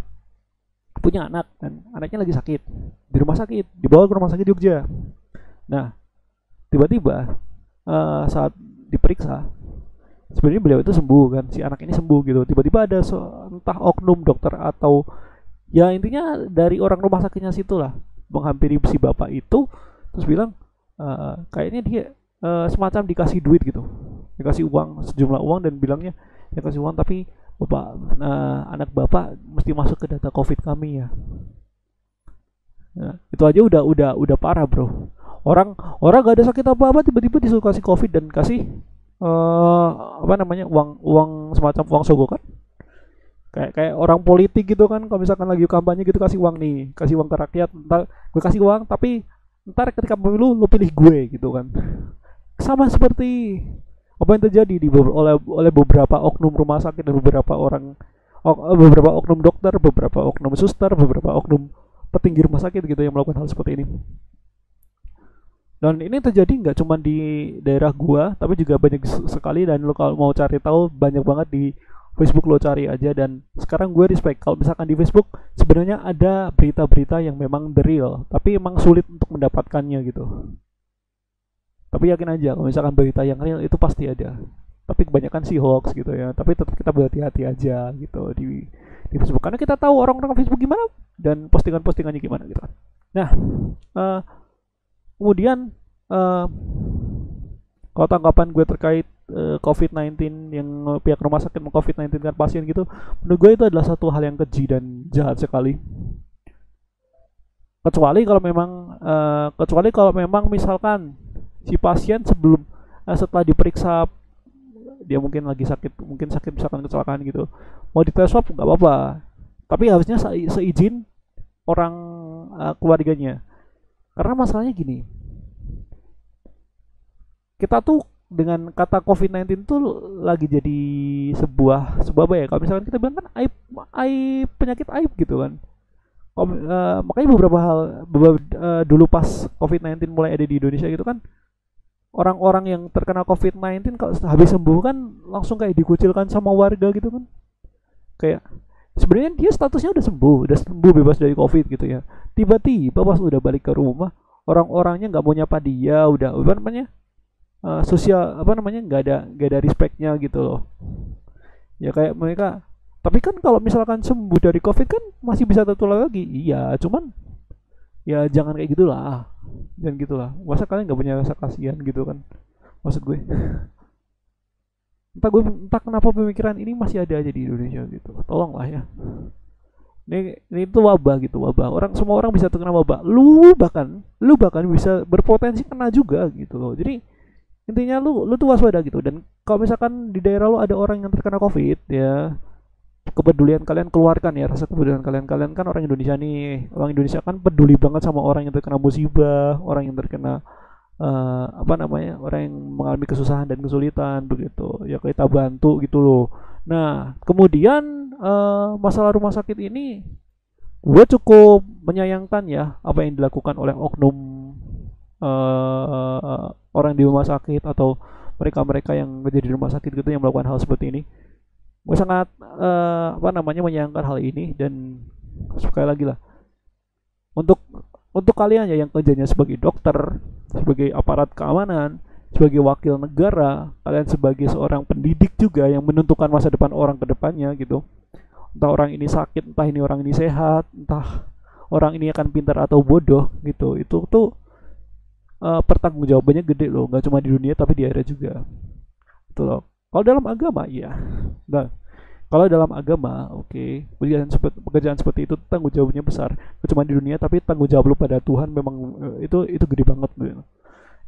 punya anak, dan anaknya lagi sakit di rumah sakit, dibawa ke rumah sakit Jogja. Nah, tiba-tiba saat diperiksa, sebenarnya beliau itu sembuh kan, si anak ini sembuh gitu. Tiba-tiba ada entah oknum dokter atau ya intinya dari orang rumah sakitnya situ lah, menghampiri si bapak itu, terus bilang kayaknya dia semacam dikasih duit gitu, dikasih uang, sejumlah uang, dan bilangnya ya kasih uang tapi bapak, anak bapak mesti masuk ke data covid kami ya. Nah, itu aja udah parah bro. Orang gak ada sakit apa-apa tiba-tiba disuruh kasih covid dan kasih apa namanya, uang semacam uang sogokan, kayak orang politik gitu kan. Kalau misalkan lagi kampanye gitu, kasih uang nih, kasih uang ke rakyat, ntar gue kasih uang tapi ntar ketika pemilu lu pilih gue gitu kan. Sama seperti apa yang terjadi oleh beberapa oknum rumah sakit dan beberapa oknum dokter, beberapa oknum suster, beberapa oknum petinggi rumah sakit gitu yang melakukan hal seperti ini. Dan ini terjadi nggak cuma di daerah gua, tapi juga banyak sekali, dan lo kalau mau cari tahu banyak banget di Facebook, lo cari aja. Dan sekarang gue respect kalau misalkan di Facebook sebenarnya ada berita-berita yang memang the real, tapi emang sulit untuk mendapatkannya gitu. Tapi yakin aja kalau misalkan berita yang real itu pasti ada. Tapi kebanyakan sih hoax gitu ya. Tapi tetap kita berhati-hati aja gitu di Facebook, karena kita tahu orang-orang Facebook gimana dan postingan-postingannya gimana gitu kan. Nah, kemudian kalau tanggapan gue terkait COVID-19, yang pihak rumah sakit meng-COVID-19 kan pasien gitu, menurut gue itu adalah satu hal yang keji dan jahat sekali. Kecuali kalau memang misalkan si pasien setelah diperiksa dia mungkin lagi sakit, mungkin sakit misalkan kecelakaan gitu, mau dites swab nggak apa-apa, tapi harusnya seizin orang keluarganya. Karena masalahnya gini, kita tuh dengan kata COVID-19 tuh lagi jadi sebuah apa ya, kalau misalkan kita bilang kan aib penyakit aib gitu kan. Makanya dulu pas COVID-19 mulai ada di Indonesia gitu kan, orang-orang yang terkena COVID-19 kalau habis sembuh kan langsung kayak dikucilkan sama warga gitu kan. Kayak sebenarnya dia statusnya udah sembuh bebas dari COVID gitu ya. Tiba-tiba pas udah balik ke rumah, orang-orangnya nggak mau nyapa dia, udah apa namanya, sosial apa namanya, nggak ada respectnya gitu loh. Ya kayak mereka, tapi kan kalau misalkan sembuh dari COVID kan masih bisa tertular lagi. Iya, cuman ya jangan kayak gitulah, masa kalian nggak punya rasa kasihan gitu kan, maksud gue. Entah kenapa pemikiran ini masih ada aja di Indonesia gitu, tolonglah ya. Ini tuh wabah gitu, semua orang bisa terkena wabah, lu bahkan bisa berpotensi kena juga gitu loh. Jadi intinya lu tuh waspada gitu. Dan kalau misalkan di daerah lu ada orang yang terkena COVID ya, kepedulian kalian keluarkan ya, rasa kepedulian kalian kan orang Indonesia nih, orang Indonesia kan peduli banget sama orang yang terkena musibah, orang yang terkena apa namanya, orang yang mengalami kesusahan dan kesulitan begitu ya, kita bantu gitu loh. Nah kemudian masalah rumah sakit ini gue cukup menyayangkan ya apa yang dilakukan oleh oknum orang di rumah sakit atau mereka yang menjadi di rumah sakit gitu yang melakukan hal seperti ini. Gue sangat apa namanya, menyayangkan hal ini. Dan sekali lagi lah, untuk kalian ya yang kerjanya sebagai dokter, sebagai aparat keamanan, sebagai wakil negara, kalian sebagai seorang pendidik juga yang menentukan masa depan orang ke depannya gitu. Entah orang ini sakit, entah ini orang ini sehat, entah orang ini akan pintar atau bodoh gitu. Itu tuh pertanggungjawabannya gede loh, nggak cuma di dunia tapi di akhirat juga. Itu loh. Kalau dalam agama iya. Nah, kalau dalam agama oke, pekerjaan seperti itu tanggung jawabnya besar. Cuma di dunia tapi tanggung jawab lu pada Tuhan memang itu gede banget gitu.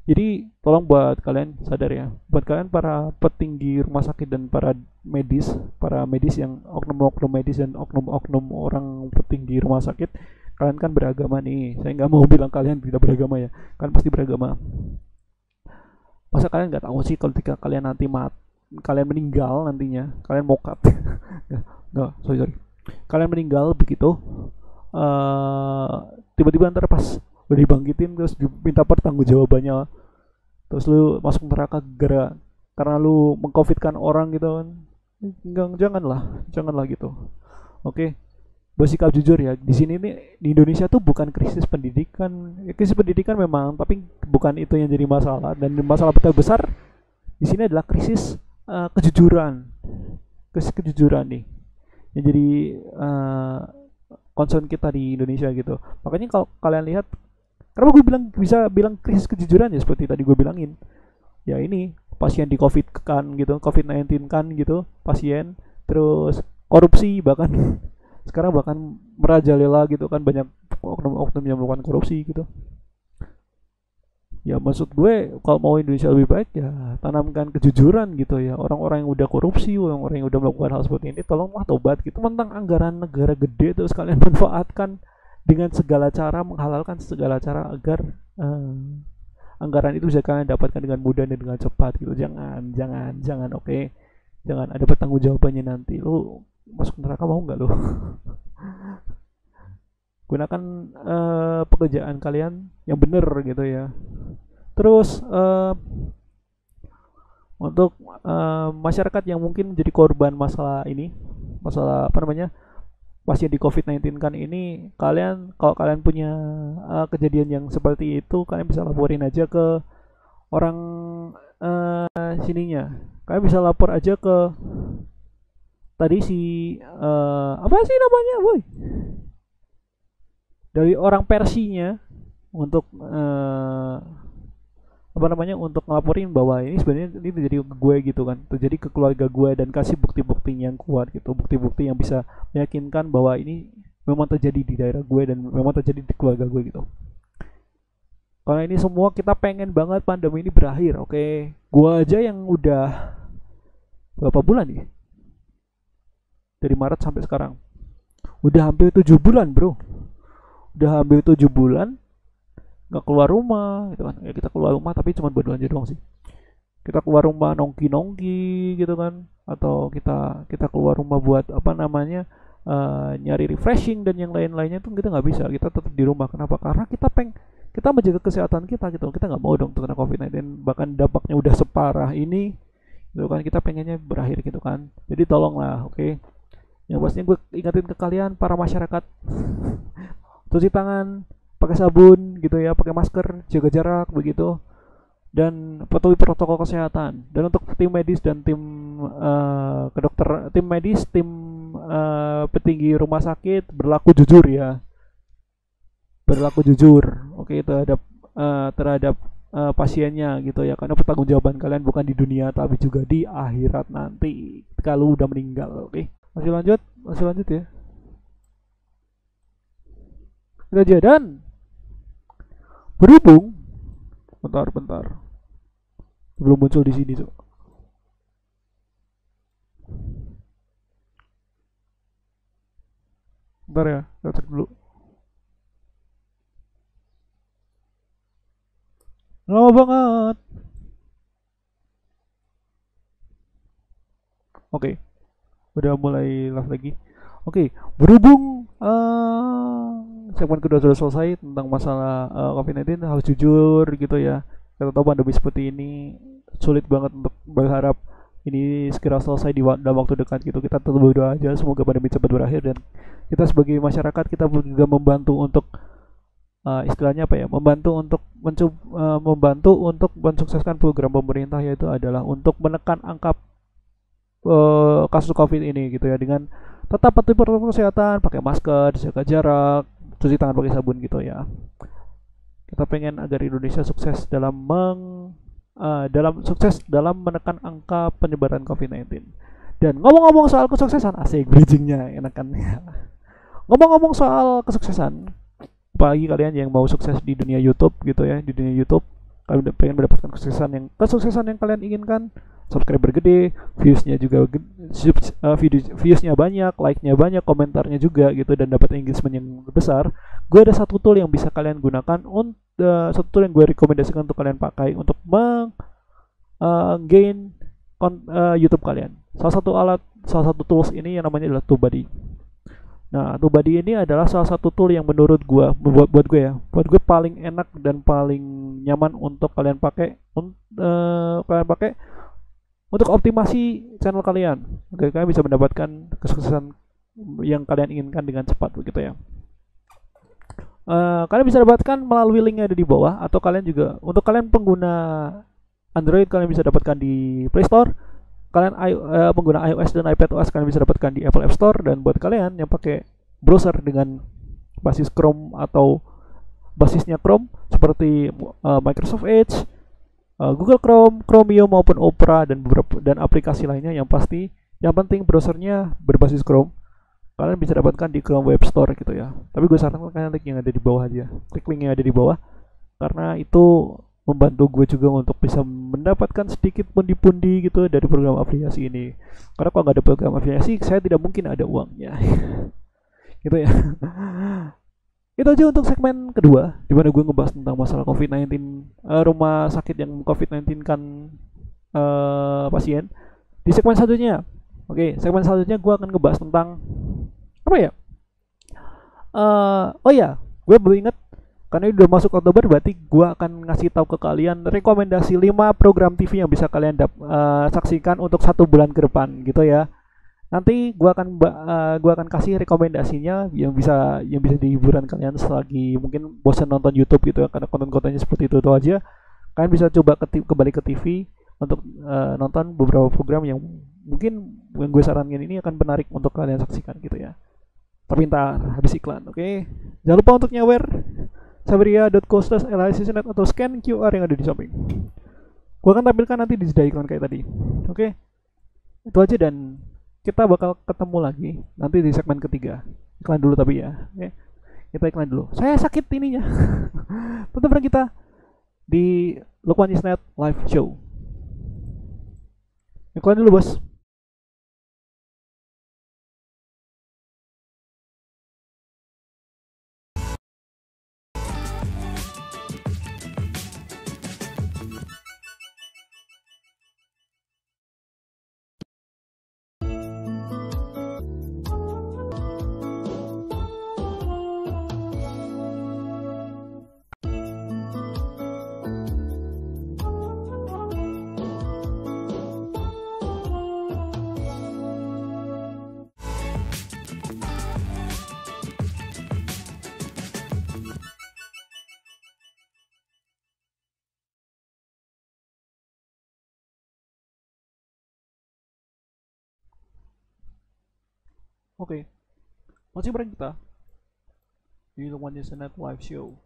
Jadi tolong buat kalian sadar ya, buat kalian para petinggi rumah sakit dan para medis yang oknum-oknum medis dan oknum-oknum orang petinggi rumah sakit, kalian kan beragama nih. Saya nggak mau bilang kalian tidak beragama ya, kalian pasti beragama. Masa kalian nggak tahu sih kalau ketika kalian nanti kalian meninggal nantinya, kalian mokat, nggak, sorry, kalian meninggal begitu, eh tiba-tiba ntar pas udah dibangkitin terus diminta pertanggungjawabannya, terus lu masuk neraka karena lu mengcovidkan orang gitu kan. Enggak, janganlah gitu. Oke, bersikap jujur ya. Di sini nih di Indonesia tuh bukan krisis pendidikan. Krisis pendidikan memang, tapi bukan itu yang jadi masalah. Dan masalah terbesar di sini adalah krisis kejujuran. Krisis kejujuran nih. Yang jadi concern kita di Indonesia gitu. Makanya kalau kalian lihat, kenapa gue bisa bilang krisis kejujuran ya seperti tadi gue bilangin. Ya ini pasien di COVID kan gitu, COVID-19 kan gitu, pasien terus korupsi bahkan sekarang bahkan merajalela gitu kan, banyak oknum-oknum yang melakukan korupsi gitu. Ya maksud gue kalau mau Indonesia lebih baik ya tanamkan kejujuran gitu ya. Orang-orang yang udah korupsi, orang-orang yang udah melakukan hal seperti ini tolonglah tobat gitu. Tentang anggaran negara gede terus kalian manfaatkan dengan segala cara, menghalalkan segala cara agar anggaran itu bisa kalian dapatkan dengan mudah dan dengan cepat gitu. Jangan, oke. Jangan ada pertanggungjawabannya nanti. Lu masuk neraka mau nggak lu? Gunakan pekerjaan kalian yang benar gitu ya. Terus untuk masyarakat yang mungkin menjadi korban masalah ini, masalah apa namanya, pasien di COVID-19 kan ini, kalau kalian punya kejadian yang seperti itu, kalian bisa laporin aja ke orang sininya. Kalian bisa lapor aja ke tadi si apa sih namanya, boy? Dari orang Persinya untuk apa namanya, untuk ngelaporin bahwa ini sebenarnya ini terjadi ke gue gitu kan, terjadi ke keluarga gue, dan kasih bukti-bukti yang kuat gitu, bukti-bukti yang bisa meyakinkan bahwa ini memang terjadi di daerah gue dan memang terjadi di keluarga gue gitu. Karena ini semua kita pengen banget pandemi ini berakhir, oke? Gue aja yang udah berapa bulan nih? Dari Maret sampai sekarang. Udah hampir 7 bulan, bro. Udah hampir 7 bulan nggak keluar rumah gitu kan. Ya kita keluar rumah tapi cuma buat belanja doang sih. Kita keluar rumah nongki gitu kan, atau kita keluar rumah buat apa namanya, nyari refreshing dan yang lain-lainnya tuh kita nggak bisa. Kita tetap di rumah. Kenapa? Karena kita menjaga kesehatan kita gitu. Kita nggak mau dong terkena COVID-19, bahkan dampaknya udah separah ini gitu kan. Kita pengennya berakhir gitu kan. Jadi tolonglah, oke? Yang pastinya gue ingatin ke kalian para masyarakat, cuci tangan, pakai sabun gitu ya, pakai masker, jaga jarak begitu, dan patuhi protokol kesehatan. Dan untuk tim medis dan tim kedokter, tim medis, tim petinggi rumah sakit, berlaku jujur ya, berlaku jujur, oke, terhadap pasiennya gitu ya, karena pertanggungjawaban kalian bukan di dunia tapi juga di akhirat nanti kalau udah meninggal, oke? Masih lanjut ya. Dan berhubung, bentar, belum muncul di sini tuh. Bentar ya, kita cek dulu. Lama banget. Oke, udah mulai live lagi. Oke, berhubung segmen kedua sudah selesai tentang masalah COVID-19, harus jujur gitu ya. Kita tahu pandemi seperti ini sulit banget untuk berharap ini segera selesai dalam waktu dekat gitu. Kita tetap berdoa aja semoga pandemi cepat berakhir, dan kita sebagai masyarakat kita juga membantu untuk istilahnya apa ya, membantu untuk mensukseskan program pemerintah, yaitu adalah untuk menekan angka kasus COVID ini gitu ya, dengan tetap patuhi protokol kesehatan, pakai masker, jaga jarak, cuci tangan pakai sabun gitu ya. Kita pengen agar Indonesia sukses dalam menekan angka penyebaran COVID-19. Dan ngomong-ngomong soal kesuksesan, asik bridgingnya enak kan ya. Ngomong-ngomong soal kesuksesan, apalagi kalian yang mau sukses di dunia YouTube gitu ya, di dunia YouTube, kalian pengen mendapatkan kesuksesan yang kalian inginkan, subscriber gede, viewsnya juga viewsnya banyak, like-nya banyak, komentarnya juga gitu, dan dapat engagement yang besar, gue ada satu tool yang bisa kalian gunakan satu tool yang gue rekomendasikan untuk kalian pakai untuk gain YouTube kalian. Salah satu tools ini yang namanya adalah TubeBuddy. Nah, TubeBuddy ini adalah salah satu tool yang menurut gua buat gue paling enak dan paling nyaman untuk kalian pakai untuk optimasi channel kalian. Agar kalian bisa mendapatkan kesuksesan yang kalian inginkan dengan cepat begitu ya. Kalian bisa dapatkan melalui link yang ada di bawah, atau kalian juga untuk kalian pengguna Android kalian bisa dapatkan di Play Store. Kalian pengguna iOS dan iPadOS kalian bisa dapatkan di Apple App Store, dan buat kalian yang pakai browser dengan basis Chrome atau basisnya Chrome seperti Microsoft Edge, Google Chrome, Chromium maupun Opera dan aplikasi lainnya, yang penting browsernya berbasis Chrome, kalian bisa dapatkan di Chrome Web Store gitu ya. Tapi gue sarankan kalian klik yang ada di bawah aja. Klik link yang ada di bawah karena itu membantu gue juga untuk bisa mendapatkan sedikit pundi-pundi gitu dari program afiliasi ini. Karena kalau nggak ada program afiliasi, saya tidak mungkin ada uangnya. Gitu ya. Itu aja untuk segmen kedua, di mana gue ngebahas tentang masalah COVID-19, rumah sakit yang COVID-19 kan pasien. Di segmen selanjutnya, segmen selanjutnya gue akan ngebahas tentang apa ya? Oh ya, gue baru ingat. Karena ini udah masuk Oktober, berarti gue akan ngasih tahu ke kalian rekomendasi 5 program TV yang bisa kalian saksikan untuk 1 bulan ke depan gitu ya. Nanti gue akan kasih rekomendasinya yang bisa di hiburan kalian selagi mungkin bosan nonton YouTube gitu ya, karena konten-kontennya seperti itu aja. Kalian bisa coba kembali ke TV untuk nonton beberapa program yang mungkin yang gue sarankan ini akan menarik untuk kalian saksikan gitu ya. Tapi ntar habis iklan, oke? Jangan lupa untuk nyawer sabria.co/LICCnet atau scan QR yang ada di samping. Gua akan tampilkan nanti di jeda iklan kayak tadi. Oke. Itu aja, dan kita bakal ketemu lagi nanti di segmen ketiga. Iklan dulu tapi ya. Oke. Kita iklan dulu. Saya sakit ininya. Tetap bareng kita di Lukman Isnet Live Show. Iklan dulu, Bos. Oke. Masih bareng kita di Lukman Isnet Live Show.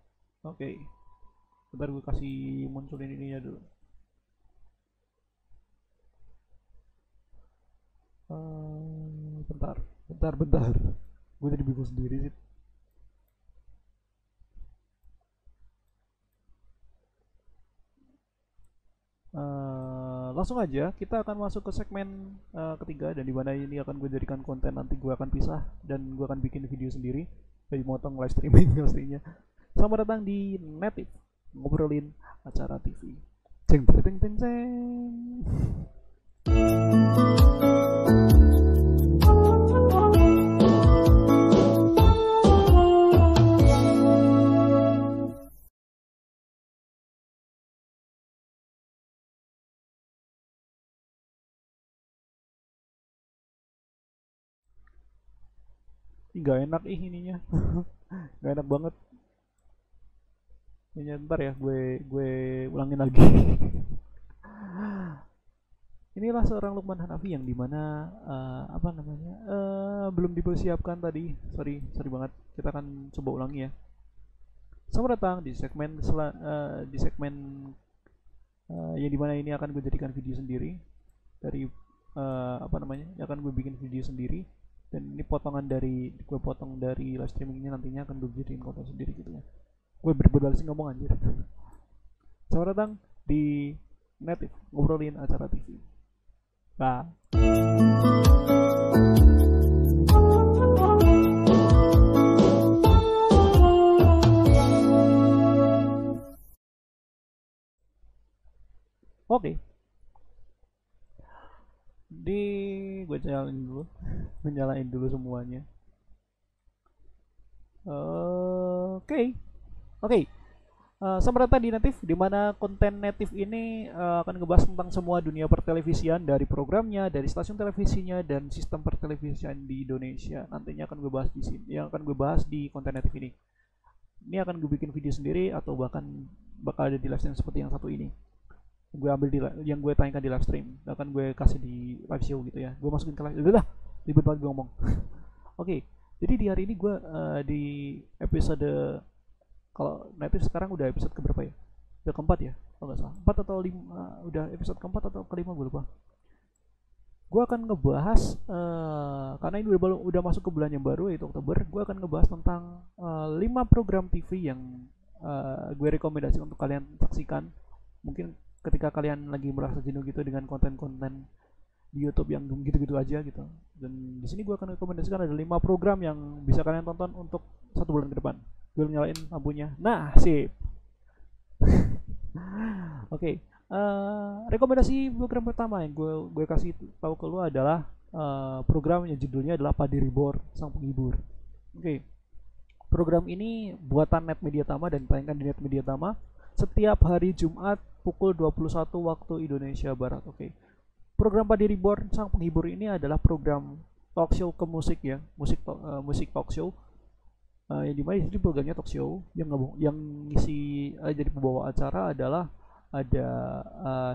Oke. Bentar gue kasih munculin ininya dulu. Bentar. Gue jadi bingung sendiri sih. Langsung aja kita akan masuk ke segmen ketiga, dan dimana ini akan gue jadikan konten. Nanti gue akan pisah dan gue akan bikin video sendiri dari motong live streaming pastinya. Selamat datang di Native, ngobrolin acara TV. Ceng ceng ceng ceng. Gak enak ininya. Gak enak banget. Ini ntar ya, gue ulangin lagi. Inilah seorang Lukman Hanafi yang dimana belum dipersiapkan tadi. Sorry banget. Kita akan coba ulangi ya. Selamat datang di segmen yang dimana ini akan gue jadikan video sendiri dari yang akan gue bikin video sendiri. Dan ini gue potong dari live streamingnya, nantinya akan gue jadiin konten sendiri gitu ya. Gue berbalas ngomong anjir. Selamat datang di Native, ngobrolin acara TV. Nah, oke. Di gue nyalain dulu semuanya. Oke. Oke. Selamat datang di Native, di mana konten Native ini akan ngebahas tentang semua dunia pertelevisian, dari programnya, dari stasiun televisinya, dan sistem pertelevisian di Indonesia. Nantinya akan gue bahas di sini, yang akan gue bahas di konten Native ini. Ini akan gue bikin video sendiri atau bahkan bakal ada di live stream seperti yang satu ini. Gue ambil yang gue tayangkan di live stream, akan gue kasih di live show gitu ya. Gue masukin ke live, udah lah, ribet banget gue ngomong. Oke, jadi di hari ini gue di episode, kalau Native sekarang udah episode keberapa ya? Udah keempat ya? Kalau nggak salah 4 atau 5, udah episode keempat atau kelima gue lupa. Gue akan ngebahas karena ini udah masuk ke bulan yang baru yaitu Oktober. Gue akan ngebahas tentang 5 program TV yang gue rekomendasi untuk kalian saksikan. Mungkin ketika kalian lagi merasa jenuh gitu dengan konten-konten di YouTube yang gitu-gitu aja gitu. Dan di sini gue akan rekomendasikan ada 5 program yang bisa kalian tonton untuk 1 bulan ke depan. Gue nyalain lampunya. Nah, sip. Oke. Rekomendasi program pertama yang gue kasih tahu ke lu adalah program yang judulnya adalah Padi Reborn Sang Penghibur. Oke. Program ini buatan Net Media Tama dan ditayangkan di Net Media Tama setiap hari Jumat pukul 21 waktu Indonesia Barat. Oke. Program Padi Reborn Sang Penghibur ini adalah program talk show ke musik ya, musik talk show. Yang dimana di programnya talk show yang ngisi jadi pembawa acara adalah ada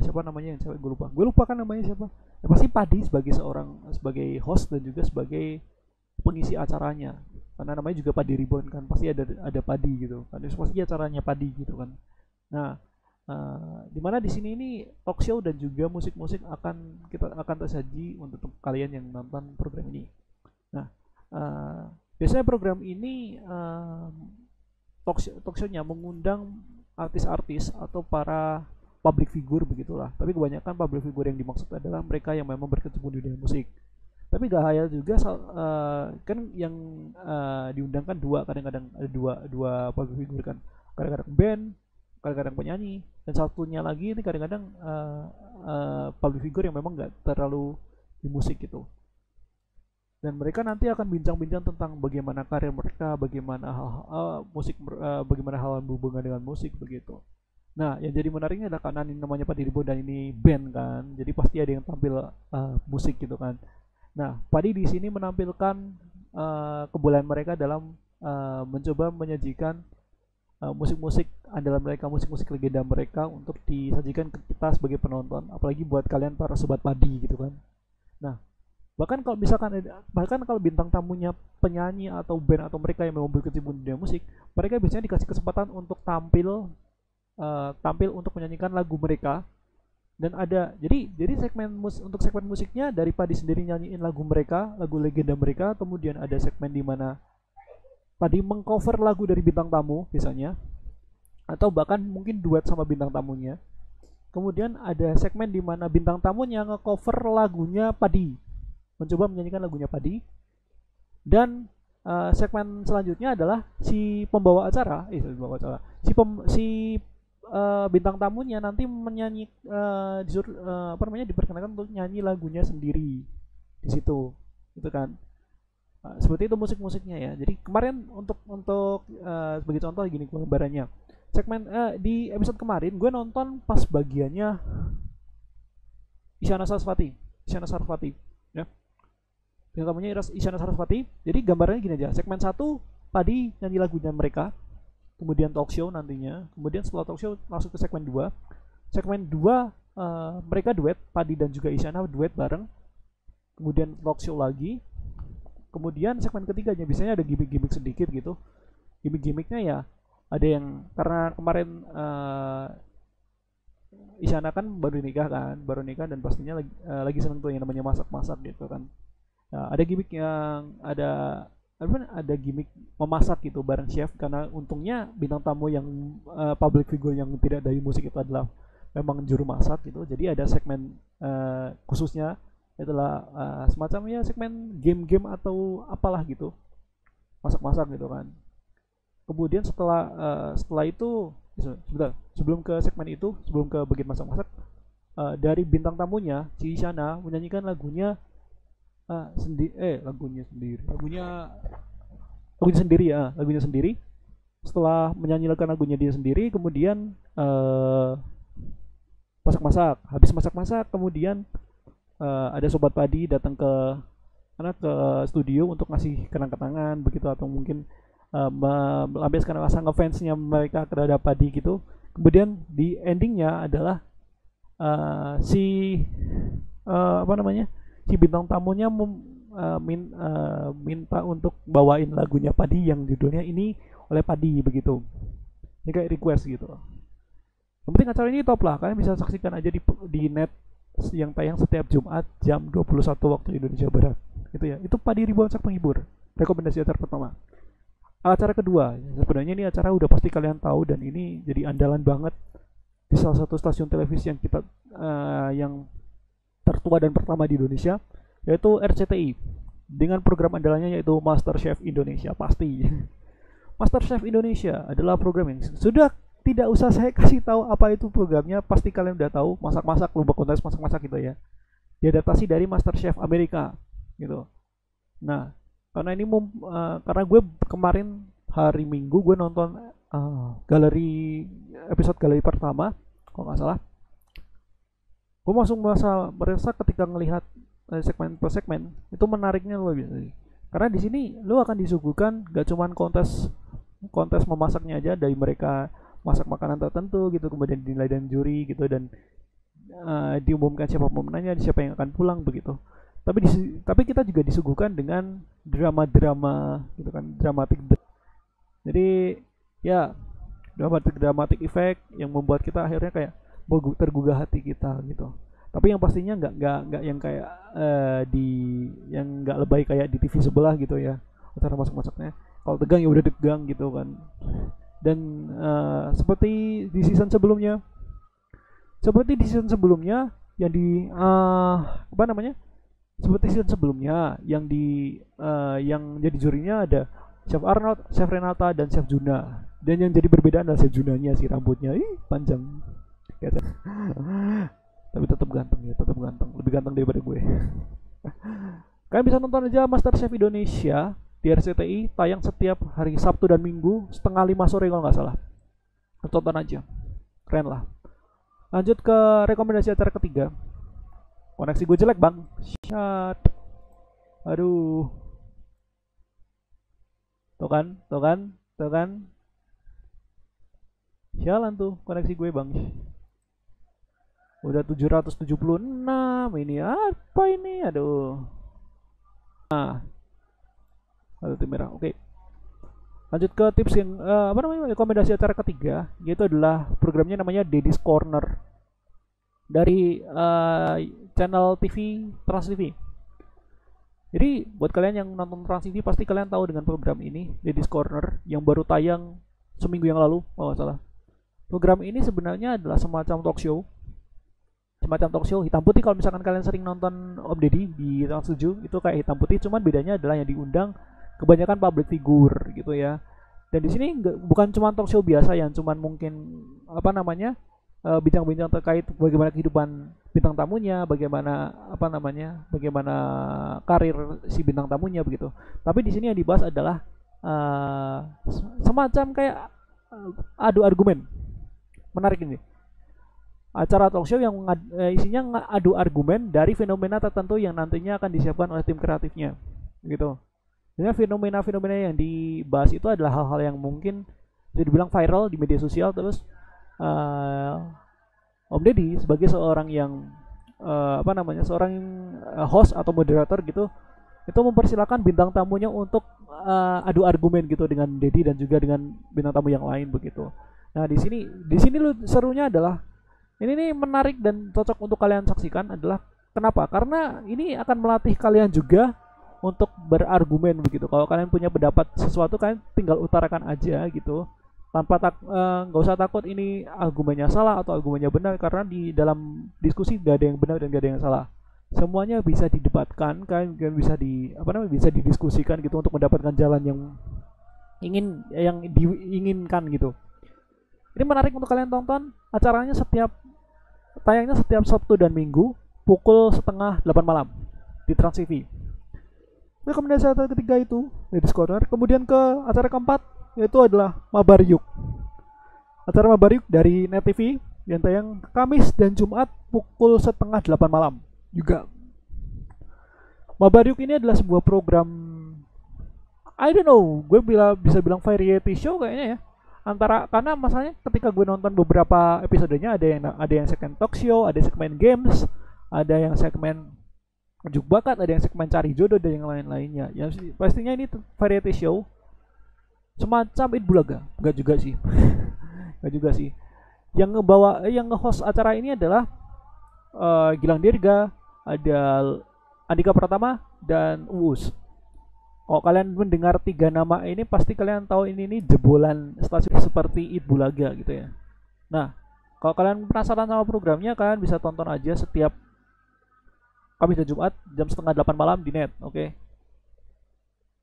siapa namanya yang gue lupa kan namanya siapa ya, pasti Padi sebagai host dan juga sebagai pengisi acaranya, karena namanya juga Padi Reborn kan, pasti ada Padi gitu kan, pasti acaranya Padi gitu kan. Nah, dimana di sini ini talk show dan juga musik-musik akan tersaji untuk kalian yang nonton program ini. Nah, biasanya program ini talk show-nya mengundang artis-artis atau para public figure begitulah. Tapi kebanyakan public figure yang dimaksud adalah mereka yang memang berkecimpung di dunia musik. Tapi gak hayal juga kan yang diundangkan kadang-kadang ada dua public figure kan. Kadang-kadang band, kadang-kadang penyanyi, dan satunya lagi ini kadang-kadang public figure yang memang gak terlalu di musik gitu. Dan mereka nanti akan bincang-bincang tentang bagaimana karir mereka, bagaimana bagaimana hal yang berhubungan dengan musik begitu. Nah, yang jadi menariknya adalah karena ini namanya Padi Reborn dan ini band kan, jadi pasti ada yang tampil musik gitu kan. Nah, Padi di sini menampilkan kebolehan mereka dalam mencoba menyajikan musik-musik andalan mereka, musik-musik legenda mereka untuk disajikan ke kita sebagai penonton, apalagi buat kalian para sobat Padi gitu kan. Nah, bahkan kalau bintang tamunya penyanyi atau band atau mereka yang memang berkecimpung di dunia musik, mereka biasanya dikasih kesempatan untuk tampil untuk menyanyikan lagu mereka. Dan ada jadi untuk segmen musiknya dari Padi sendiri nyanyiin lagu mereka, lagu legenda mereka. Kemudian ada segmen di mana Padi mengcover lagu dari bintang tamu misalnya, atau bahkan mungkin duet sama bintang tamunya. Kemudian ada segmen di mana bintang tamunya nge-cover lagunya Padi, mencoba menyanyikan lagunya Padi. Dan segmen selanjutnya adalah si pembawa acara, bintang tamunya nanti menyanyi diperkenalkan untuk nyanyi lagunya sendiri di situ, gitu kan. Seperti itu musik-musiknya ya. Jadi kemarin untuk sebagai contoh gini gambarannya. Segmen di episode kemarin gue nonton pas bagiannya Isyana Sarasvati ya. Yang namanya Isyana Sarasvati. Jadi gambarnya gini aja. Segmen 1 Padi nyanyi lagunya mereka. Kemudian talk show nantinya. Kemudian setelah talk show masuk ke segmen 2. Segmen 2 mereka duet, Padi dan juga Isyana duet bareng. Kemudian talk show lagi. Kemudian segmen ketiganya biasanya ada gimmick-gimmick sedikit gitu. Gimmick-gimmicknya ya ada yang karena kemarin Isyana kan baru nikah dan pastinya lagi seneng tuh yang namanya masak-masak gitu kan. Nah, ada gimmick yang ada ada gimmick memasak gitu bareng chef, karena untungnya bintang tamu yang public figure yang tidak dari musik itu adalah memang juru masak gitu. Jadi ada segmen khususnya itulah semacam ya segmen game-game atau apalah gitu, masak-masak gitu kan. Kemudian setelah itu sebentar, sebelum ke segmen itu, sebelum ke bagian masak-masak, dari bintang tamunya si Isyana menyanyikan lagunya lagunya sendiri. Setelah menyanyikan lagunya dia sendiri, kemudian masak-masak. Habis masak-masak, kemudian ada sobat padi datang ke studio untuk ngasih kenang-kenangan begitu, atau mungkin melampiaskan rasa ngefansnya mereka terhadap padi gitu. Kemudian di endingnya adalah si apa namanya, si bintang tamunya minta untuk bawain lagunya Padi yang judulnya ini oleh Padi begitu. Ini kayak request gitu. Yang penting acara ini top lah, kalian bisa saksikan aja di net yang tayang setiap Jumat jam 21 waktu Indonesia Barat. Gitu ya. Itu Padi Ribuan Sak Penghibur. Rekomendasi acara pertama. Acara kedua, sebenarnya ini acara udah pasti kalian tahu dan ini jadi andalan banget di salah satu stasiun televisi yang kita yang tertua dan pertama di Indonesia, yaitu RCTI, dengan program andalannya yaitu MasterChef Indonesia. Pasti MasterChef Indonesia adalah program yang sudah tidak usah saya kasih tahu apa itu programnya, pasti kalian udah tahu, masak-masak, lomba kontes masak-masak gitu ya. Diadaptasi dari MasterChef Amerika gitu. Nah, karena ini karena gue kemarin hari Minggu gue nonton episode galeri pertama kalau nggak salah, gue langsung merasa ketika ngelihat segmen per segmen itu menariknya luar biasa. Karena di sini lo akan disuguhkan gak cuman kontes memasaknya aja, dari mereka masak makanan tertentu gitu, kemudian dinilai dan juri gitu, dan diumumkan siapa pemenangnya, siapa yang akan pulang begitu. Tapi kita juga disuguhkan dengan drama-drama gitu kan, dramatik. Jadi ya dramatik effect yang membuat kita akhirnya kayak tergugah hati kita gitu. Tapi yang pastinya nggak yang kayak yang nggak lebay kayak di TV sebelah gitu ya, acara masak-masaknya. Kalau tegang ya udah tegang gitu kan. Dan seperti di season sebelumnya yang di apa namanya? Seperti season sebelumnya yang yang jadi jurinya ada Chef Arnold, Chef Renata, dan Chef Juna. Dan yang jadi berbeda adalah Chef Junanya, si rambutnya panjang. Tapi tetap ganteng ya, tetap ganteng, lebih ganteng daripada gue. Kalian bisa nonton aja MasterChef Indonesia di RCTI, tayang setiap hari Sabtu dan Minggu setengah 5 sore kalau nggak salah. Tonton aja, keren lah. Lanjut ke rekomendasi acara ketiga. Koneksi gue jelek bang, shut. Aduh, tuh kan, sialan tuh koneksi gue bang. Udah 776 ini apa ini, aduh. Aduh tim merah. Oke. Lanjut ke tips yang apa namanya, rekomendasi acara ketiga, yaitu adalah programnya namanya Deddy's Corner dari channel TV Trans TV. Jadi buat kalian yang nonton Trans TV pasti kalian tahu dengan program ini, Deddy's Corner, yang baru tayang seminggu yang lalu kalau nggak salah. Program ini sebenarnya adalah semacam talk show hitam putih. Kalau misalkan kalian sering nonton Om Deddy di Trans 7, itu kayak hitam putih, cuman bedanya adalah yang diundang kebanyakan public figure gitu ya. Dan di sini bukan cuma talk show biasa yang cuman mungkin apa namanya, bincang-bincang terkait bagaimana kehidupan bintang tamunya, bagaimana karir si bintang tamunya begitu. Tapi di sini yang dibahas adalah semacam kayak adu argumen. Menarik ini. Acara talk show yang isinya adu argumen dari fenomena tertentu yang nantinya akan disiapkan oleh tim kreatifnya gitu. Jadi fenomena-fenomena yang dibahas itu adalah hal-hal yang mungkin bisa dibilang viral di media sosial. Terus Om Deddy sebagai seorang yang seorang host atau moderator gitu, itu mempersilahkan bintang tamunya untuk adu argumen gitu dengan Deddy dan juga dengan bintang tamu yang lain begitu. Nah di sini lu serunya adalah ini nih, menarik dan cocok untuk kalian saksikan adalah kenapa? Karena ini akan melatih kalian juga untuk berargumen begitu. Kalau kalian punya pendapat sesuatu kalian tinggal utarakan aja gitu. Tanpa nggak usah takut ini argumennya salah atau argumennya benar, karena di dalam diskusi gak ada yang benar dan gak ada yang salah. Semuanya bisa didebatkan, kan bisa bisa didiskusikan gitu untuk mendapatkan jalan yang diinginkan gitu. Ini menarik untuk kalian tonton. Acaranya tayangnya setiap Sabtu dan Minggu pukul setengah 8 malam di Trans TV. Rekomendasi acara ketiga itu Ladies Corner. Kemudian ke acara keempat, yaitu adalah Mabaryuk. Acara Mabaryuk dari Net TV yang tayang Kamis dan Jumat pukul setengah 8 malam juga. Mabaryuk ini adalah sebuah program, I don't know, gue bisa bilang variety show kayaknya ya. Karena masalahnya ketika gue nonton beberapa episodenya, ada yang segmen talk show, ada segmen games, ada yang segmen ujuk bakat, ada yang segmen cari jodoh, dan yang lain-lainnya. Yang pastinya ini variety show semacam It Bulaga. Enggak juga sih. Enggak juga sih. Yang nge-host acara ini adalah Gilang Dirga, ada Andika Pratama, dan Uus. Oh, kalian mendengar tiga nama ini pasti kalian tahu ini jebolan stasiun seperti It Bulaga gitu ya. Nah, kalau kalian penasaran sama programnya, kalian bisa tonton aja setiap Kamis dan Jumat jam setengah 8 malam di Net, oke?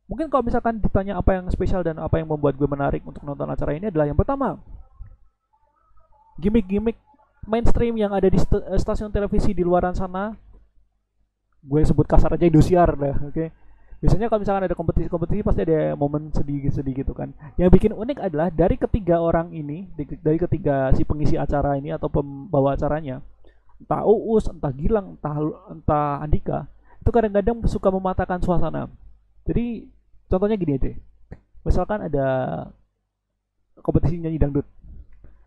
Mungkin kalau misalkan ditanya apa yang spesial dan apa yang membuat gue menarik untuk nonton acara ini adalah yang pertama, gimmick-gimmick mainstream yang ada di stasiun televisi di luaran sana. Gue sebut kasar aja Indosiar dah, oke? Biasanya kalau misalkan ada kompetisi pasti ada momen sedih gitu kan. Yang bikin unik adalah dari ketiga orang ini, dari ketiga si pengisi acara ini atau pembawa acaranya, entah Uus, entah Gilang, entah Andika, itu kadang-kadang suka mematahkan suasana. Jadi contohnya gini aja, misalkan ada kompetisi nyanyi dangdut,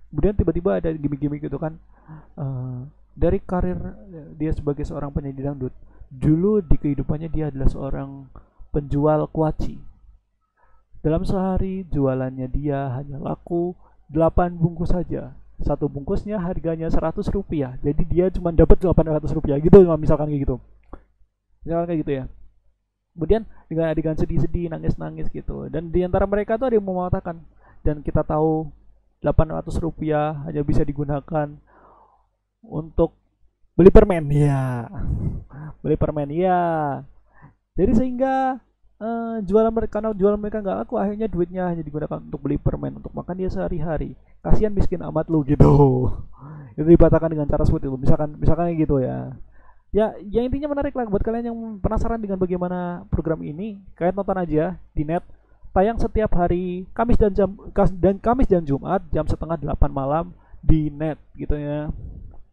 kemudian tiba-tiba ada gimmick-gimmick gitu kan. Dari karir dia sebagai seorang penyanyi dangdut, dulu di kehidupannya dia adalah seorang penjual kuaci. Dalam sehari jualannya dia hanya laku 8 bungkus saja. Satu bungkusnya harganya 100 rupiah. Jadi dia cuma dapat 800 rupiah gitu, misalkan kayak gitu. Misalkan kayak gitu ya. Kemudian dengan adegan sedih-sedih, nangis-nangis gitu. Dan di antara mereka tuh ada yang mengatakan, dan kita tahu 800 rupiah hanya bisa digunakan untuk beli permen ya, beli permen ya. Jadi sehingga karena jualan mereka nggak laku, akhirnya duitnya hanya digunakan untuk beli permen untuk makan dia sehari-hari. Kasihan miskin amat lu gitu. Itu dibatakan dengan cara seperti itu. Misalkan gitu ya. Ya intinya menarik lah buat kalian yang penasaran dengan bagaimana program ini. Kalian tonton aja di Net. Tayang setiap hari Kamis dan Jumat jam setengah 8 malam di Net gitu ya.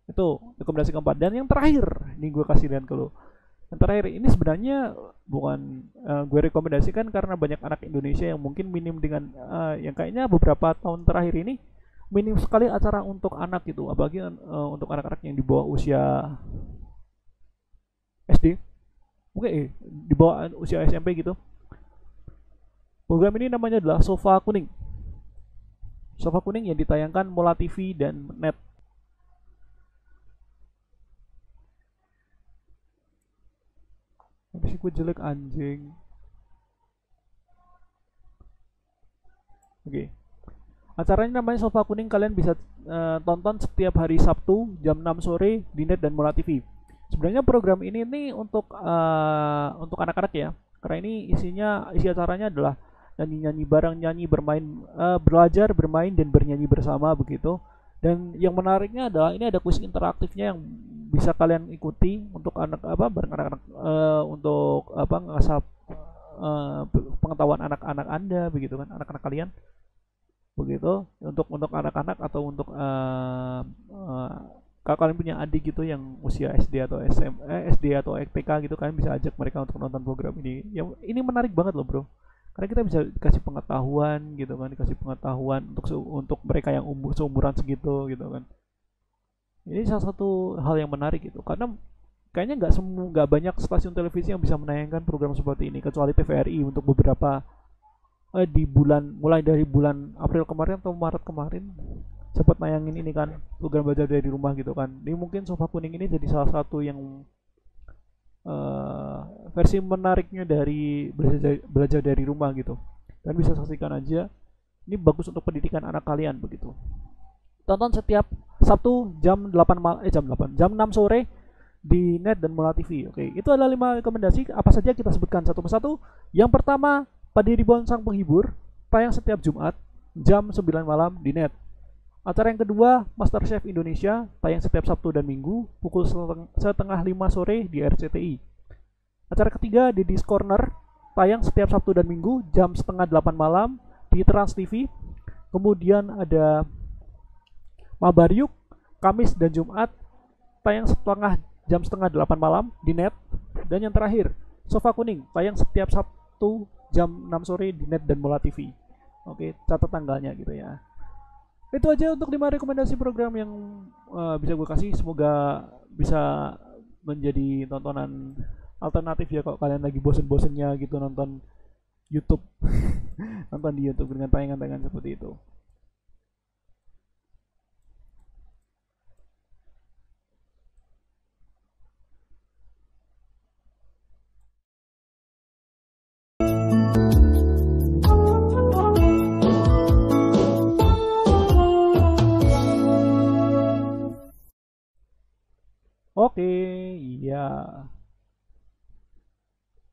Itu rekomendasi keempat. Dan yang terakhir, ini gue kasih lihat ke lo. Yang terakhir ini sebenarnya bukan gue rekomendasikan karena banyak anak Indonesia yang mungkin minim dengan yang kayaknya beberapa tahun terakhir ini minim sekali acara untuk anak gitu, apalagi untuk anak-anak yang di bawah usia SD, mungkin di bawah usia SMP gitu. Program ini namanya adalah Sofa Kuning. Sofa Kuning yang ditayangkan Mola TV dan Net. Habis gue jelek anjing. Oke. Acaranya namanya Sofa Kuning, kalian bisa tonton setiap hari Sabtu jam 6 sore di Net dan Mola TV. Sebenarnya program ini nih untuk anak-anak ya. Karena ini isi acaranya adalah nyanyi-nyanyi bareng, bermain, belajar, bermain dan bernyanyi bersama begitu. Dan yang menariknya adalah ini ada kuis interaktifnya yang bisa kalian ikuti untuk bareng anak-anak untuk ngasah pengetahuan anak-anak Anda begitu kan, anak-anak kalian begitu, untuk anak-anak atau untuk kalau kalian punya adik gitu yang usia SD atau SD atau TK gitu, kalian bisa ajak mereka untuk nonton program ini. Yang ini menarik banget loh bro, karena kita bisa dikasih pengetahuan gitu kan, dikasih pengetahuan untuk mereka yang seumuran segitu gitu kan. Ini salah satu hal yang menarik gitu, karena kayaknya nggak banyak stasiun televisi yang bisa menayangkan program seperti ini kecuali TVRI untuk beberapa mulai dari bulan April kemarin atau Maret kemarin sempat nayangin ini kan, program belajar dari rumah gitu kan. Ini mungkin Sofa Kuning ini jadi salah satu yang eh, versi menariknya dari belajar dari rumah gitu. Dan bisa saksikan aja, ini bagus untuk pendidikan anak kalian begitu. Tonton setiap Sabtu jam 8 jam 6 sore di Net dan Mola TV. Oke, itu adalah 5 rekomendasi. Apa saja kita sebutkan satu persatu. Yang pertama, Padiribon Sang Penghibur, tayang setiap Jumat jam 9 malam di Net. Acara yang kedua, MasterChef Indonesia, tayang setiap Sabtu dan Minggu pukul setengah 5 sore di RCTI. Acara ketiga, Deddy's Corner, tayang setiap Sabtu dan Minggu jam setengah 8 malam di Trans TV. Kemudian ada Mabaryuk, Kamis dan Jumat, tayang jam setengah 8 malam di Net. Dan yang terakhir, Sofa Kuning, tayang setiap Sabtu jam 6 sore di Net dan Mola TV. Oke, catat tanggalnya gitu ya. Itu aja untuk 5 rekomendasi program yang bisa gue kasih. Semoga bisa menjadi tontonan alternatif ya kalau kalian lagi bosen-bosennya gitu nonton YouTube. Nonton di YouTube dengan tayangan-tayangan seperti itu. Oke, iya.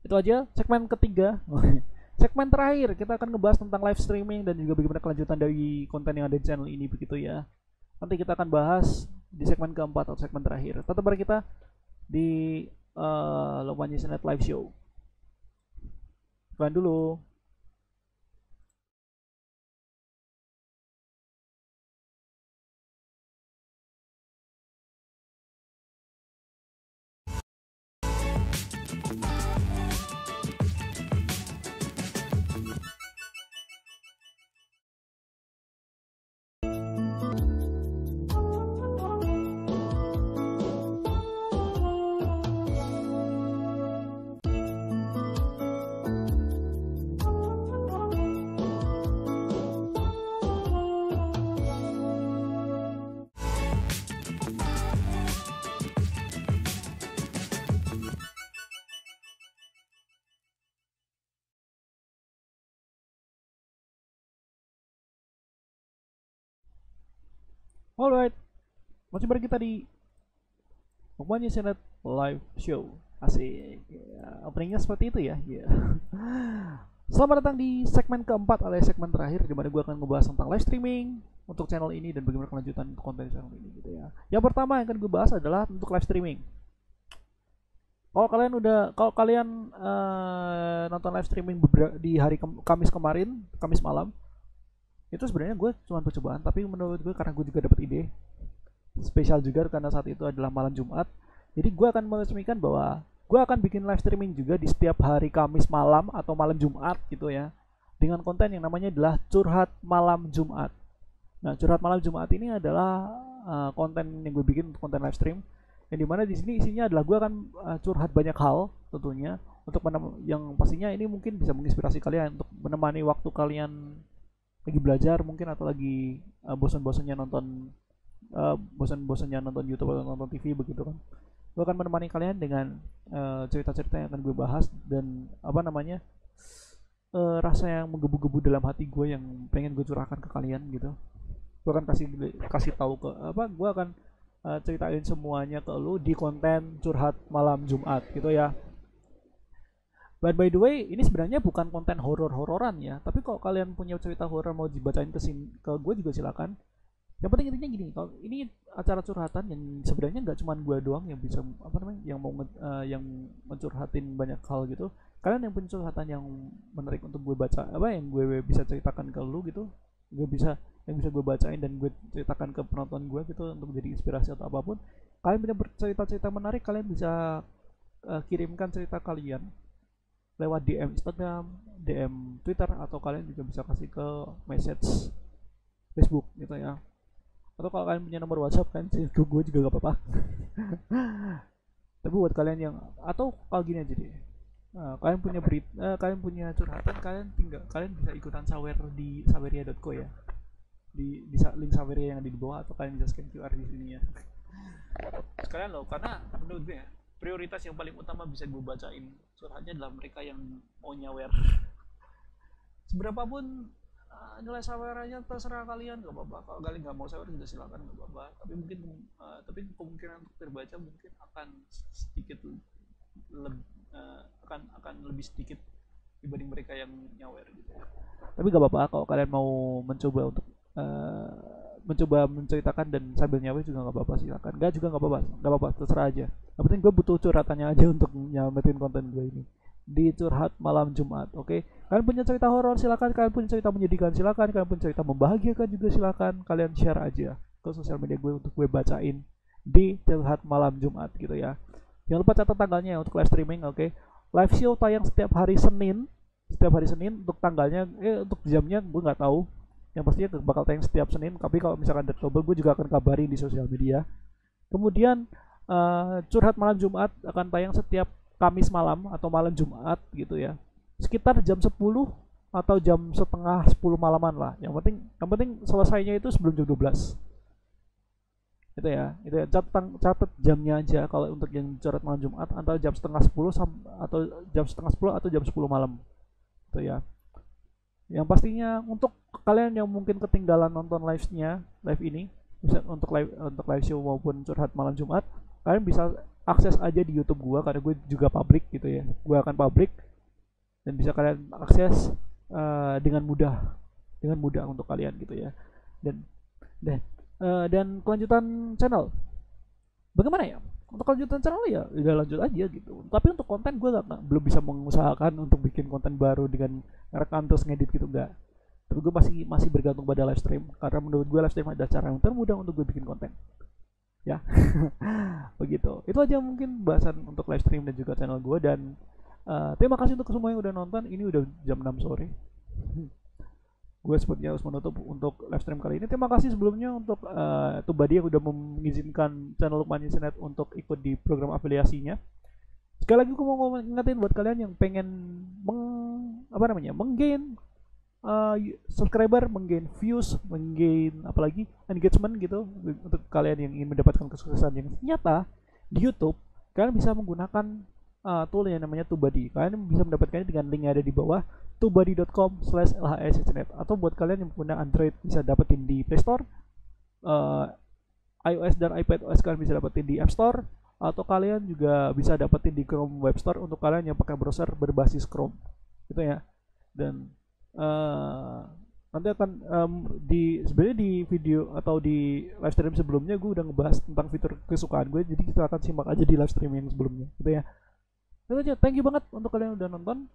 Itu aja segmen ketiga. Segmen terakhir kita akan ngebahas tentang live streaming dan juga bagaimana kelanjutan dari konten yang ada di channel ini begitu ya. Nanti kita akan bahas di segmen keempat atau segmen terakhir. Tetap bersama kita di Lomanjes Net Live Show. Iklan dulu. Alright, masih bareng kita di Lomanjes Net Live Show. Asik. Ya, openingnya seperti itu ya. Yeah. Selamat datang di segmen keempat alias segmen terakhir di mana gue akan ngebahas tentang live streaming untuk channel ini dan bagaimana kelanjutan konten channel ini gitu ya. Yang pertama yang akan gue bahas adalah untuk live streaming. Kalau kalian nonton live streaming di hari Kamis kemarin, Kamis malam, itu sebenarnya gue cuma percobaan, tapi menurut gue karena gue juga dapat ide spesial juga karena saat itu adalah malam Jumat, jadi gue akan meresmikan bahwa gue akan bikin live streaming juga di setiap hari Kamis malam atau malam Jumat gitu ya, dengan konten yang namanya adalah curhat malam Jumat. Nah, curhat malam Jumat ini adalah konten yang gue bikin untuk konten live stream, yang dimana di sini isinya adalah gue akan curhat banyak hal tentunya untuk yang pastinya ini mungkin bisa menginspirasi kalian untuk menemani waktu kalian lagi belajar mungkin atau lagi bosan-bosannya nonton YouTube atau nonton TV begitu kan. Gue akan menemani kalian dengan cerita-cerita yang akan gue bahas dan rasa yang menggebu-gebu dalam hati gue yang pengen gue curahkan ke kalian gitu. Gue akan kasih tahu gue akan ceritain semuanya ke lu di konten curhat malam Jumat gitu ya. But by the way, ini sebenarnya bukan konten horor-hororan ya. Tapi kalau kalian punya cerita horor mau dibacain ke gue juga silakan. Yang penting intinya gini, kalau ini acara curhatan yang sebenarnya nggak cuma gue doang yang bisa yang mau yang mencurhatin banyak hal gitu. Kalian yang punya curhatan yang menarik untuk gue baca, yang gue bisa ceritakan ke lu gitu, gue bisa gue bacain dan gue ceritakan ke penonton gue gitu untuk jadi inspirasi atau apapun. Kalian punya cerita-cerita menarik, kalian bisa kirimkan cerita kalian lewat DM Instagram, DM Twitter, atau kalian juga bisa kasih ke message Facebook gitu ya. Atau kalau kalian punya nomor WhatsApp kan ke gue juga gak apa-apa. Tapi buat kalian yang atau kalau gini aja deh, kalian punya kalian punya curhatan, kalian bisa ikutan sawer di saweria.co ya, di link saweria yang ada di bawah, atau kalian bisa scan QR di sini ya. Sekalian loh, karena menurut gue ya, prioritas yang paling utama bisa gue bacain curhatnya adalah mereka yang mau nyawer. Seberapapun nilai sawerannya terserah kalian, nggak apa-apa. Kalau kalian nggak mau sawer juga silakan, nggak apa-apa. Tapi mungkin tapi kemungkinan untuk terbaca mungkin akan sedikit akan lebih sedikit dibanding mereka yang nyawer gitu ya. Tapi gak apa-apa kalau kalian mau mencoba untuk mencoba menceritakan dan sambil nyawer juga nggak apa-apa, silakan. Gak juga nggak apa-apa, terserah aja. Yang penting gue butuh curhatannya aja untuk nyamatin konten gue ini di curhat malam Jumat. Oke, kalian punya cerita horor silakan, kalian punya cerita menyedihkan silakan, kalian punya cerita membahagiakan juga silakan, kalian share aja ke sosial media gue untuk gue bacain di curhat malam Jumat gitu ya. Jangan lupa catat tanggalnya untuk live streaming. Oke, live show tayang setiap hari Senin untuk tanggalnya untuk jamnya gue nggak tahu, yang pastinya bakal tayang setiap Senin, tapi kalau misalkan ada trouble gue juga akan kabarin di sosial media. Kemudian curhat malam Jumat akan tayang setiap Kamis malam atau malam Jumat gitu ya, sekitar jam 10 atau jam setengah 10 malaman lah. Yang penting selesainya itu sebelum jam 12 itu ya. Catat jamnya aja kalau untuk yang curhat malam Jumat, antara jam setengah 10 atau jam setengah 10 atau jam 10 malam itu ya. Yang pastinya untuk kalian yang mungkin ketinggalan nonton live ini bisa untuk live show maupun curhat malam Jumat, kalian bisa akses aja di YouTube gua karena gue juga public gitu ya. Gua akan public dan bisa kalian akses dengan mudah untuk kalian gitu ya. Dan kelanjutan channel bagaimana ya? Untuk kelanjutan channel ya udah lanjut aja gitu. Tapi untuk konten gue belum bisa mengusahakan untuk bikin konten baru dengan rekam terus ngedit gitu, enggak. Tapi gue masih bergantung pada live stream karena menurut gue live stream adalah cara yang termudah untuk gue bikin konten ya. Begitu, itu aja mungkin bahasan untuk live stream dan juga channel gue. Dan terima kasih untuk semua yang udah nonton. Ini udah jam 6 sore. Gue sepertinya harus menutup untuk live stream kali ini. Terima kasih sebelumnya untuk Tubadi yang udah mengizinkan channel Lukman Internet untuk ikut di program afiliasinya. Sekali lagi gue mau ngingetin buat kalian yang pengen menggain subscriber, menggain views, menggain apalagi engagement gitu. Untuk kalian yang ingin mendapatkan kesuksesan yang nyata di YouTube, kalian bisa menggunakan tool yang namanya Tubadi. Kalian bisa mendapatkannya dengan link yang ada di bawah, tubadi.com/lhsinternet. Atau buat kalian yang punya Android bisa dapetin di Play Store, iOS dan iPadOS kalian bisa dapetin di App Store, atau kalian juga bisa dapetin di Chrome Web Store untuk kalian yang pakai browser berbasis Chrome gitu ya. Dan nanti akan sebenarnya di video atau di live stream sebelumnya gue udah ngebahas tentang fitur kesukaan gue, jadi kita akan simak aja di live stream yang sebelumnya gitu ya. Itu aja, thank you banget untuk kalian yang udah nonton.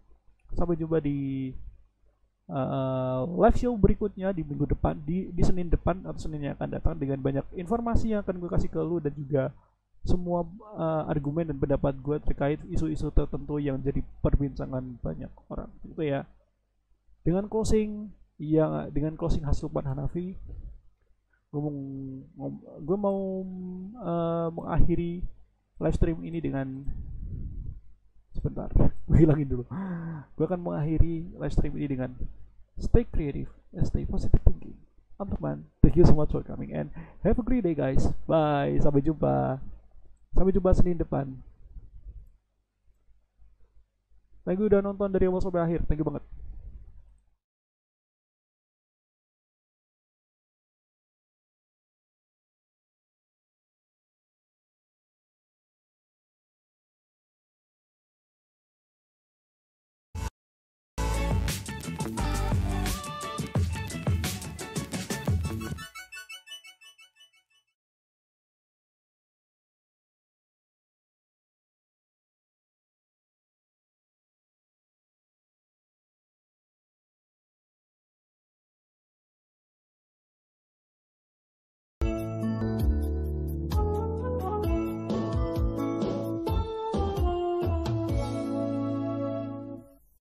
Sampai jumpa di live show berikutnya di minggu depan, di Senin depan atau Senin yang akan datang, dengan banyak informasi yang akan gue kasih ke lu dan juga semua argumen dan pendapat gue terkait isu-isu tertentu yang jadi perbincangan banyak orang gitu ya. Dengan closing khas Lukman Hanafi, gue mau mengakhiri live stream ini dengan sebentar, gue hilangin dulu. Gue akan mengakhiri live stream ini dengan stay creative and stay positive thinking. I'm Lukman. Thank you so much for coming and have a great day guys. Bye. Sampai jumpa Senin depan. Thank you udah nonton dari awal sampai akhir. Thank you banget.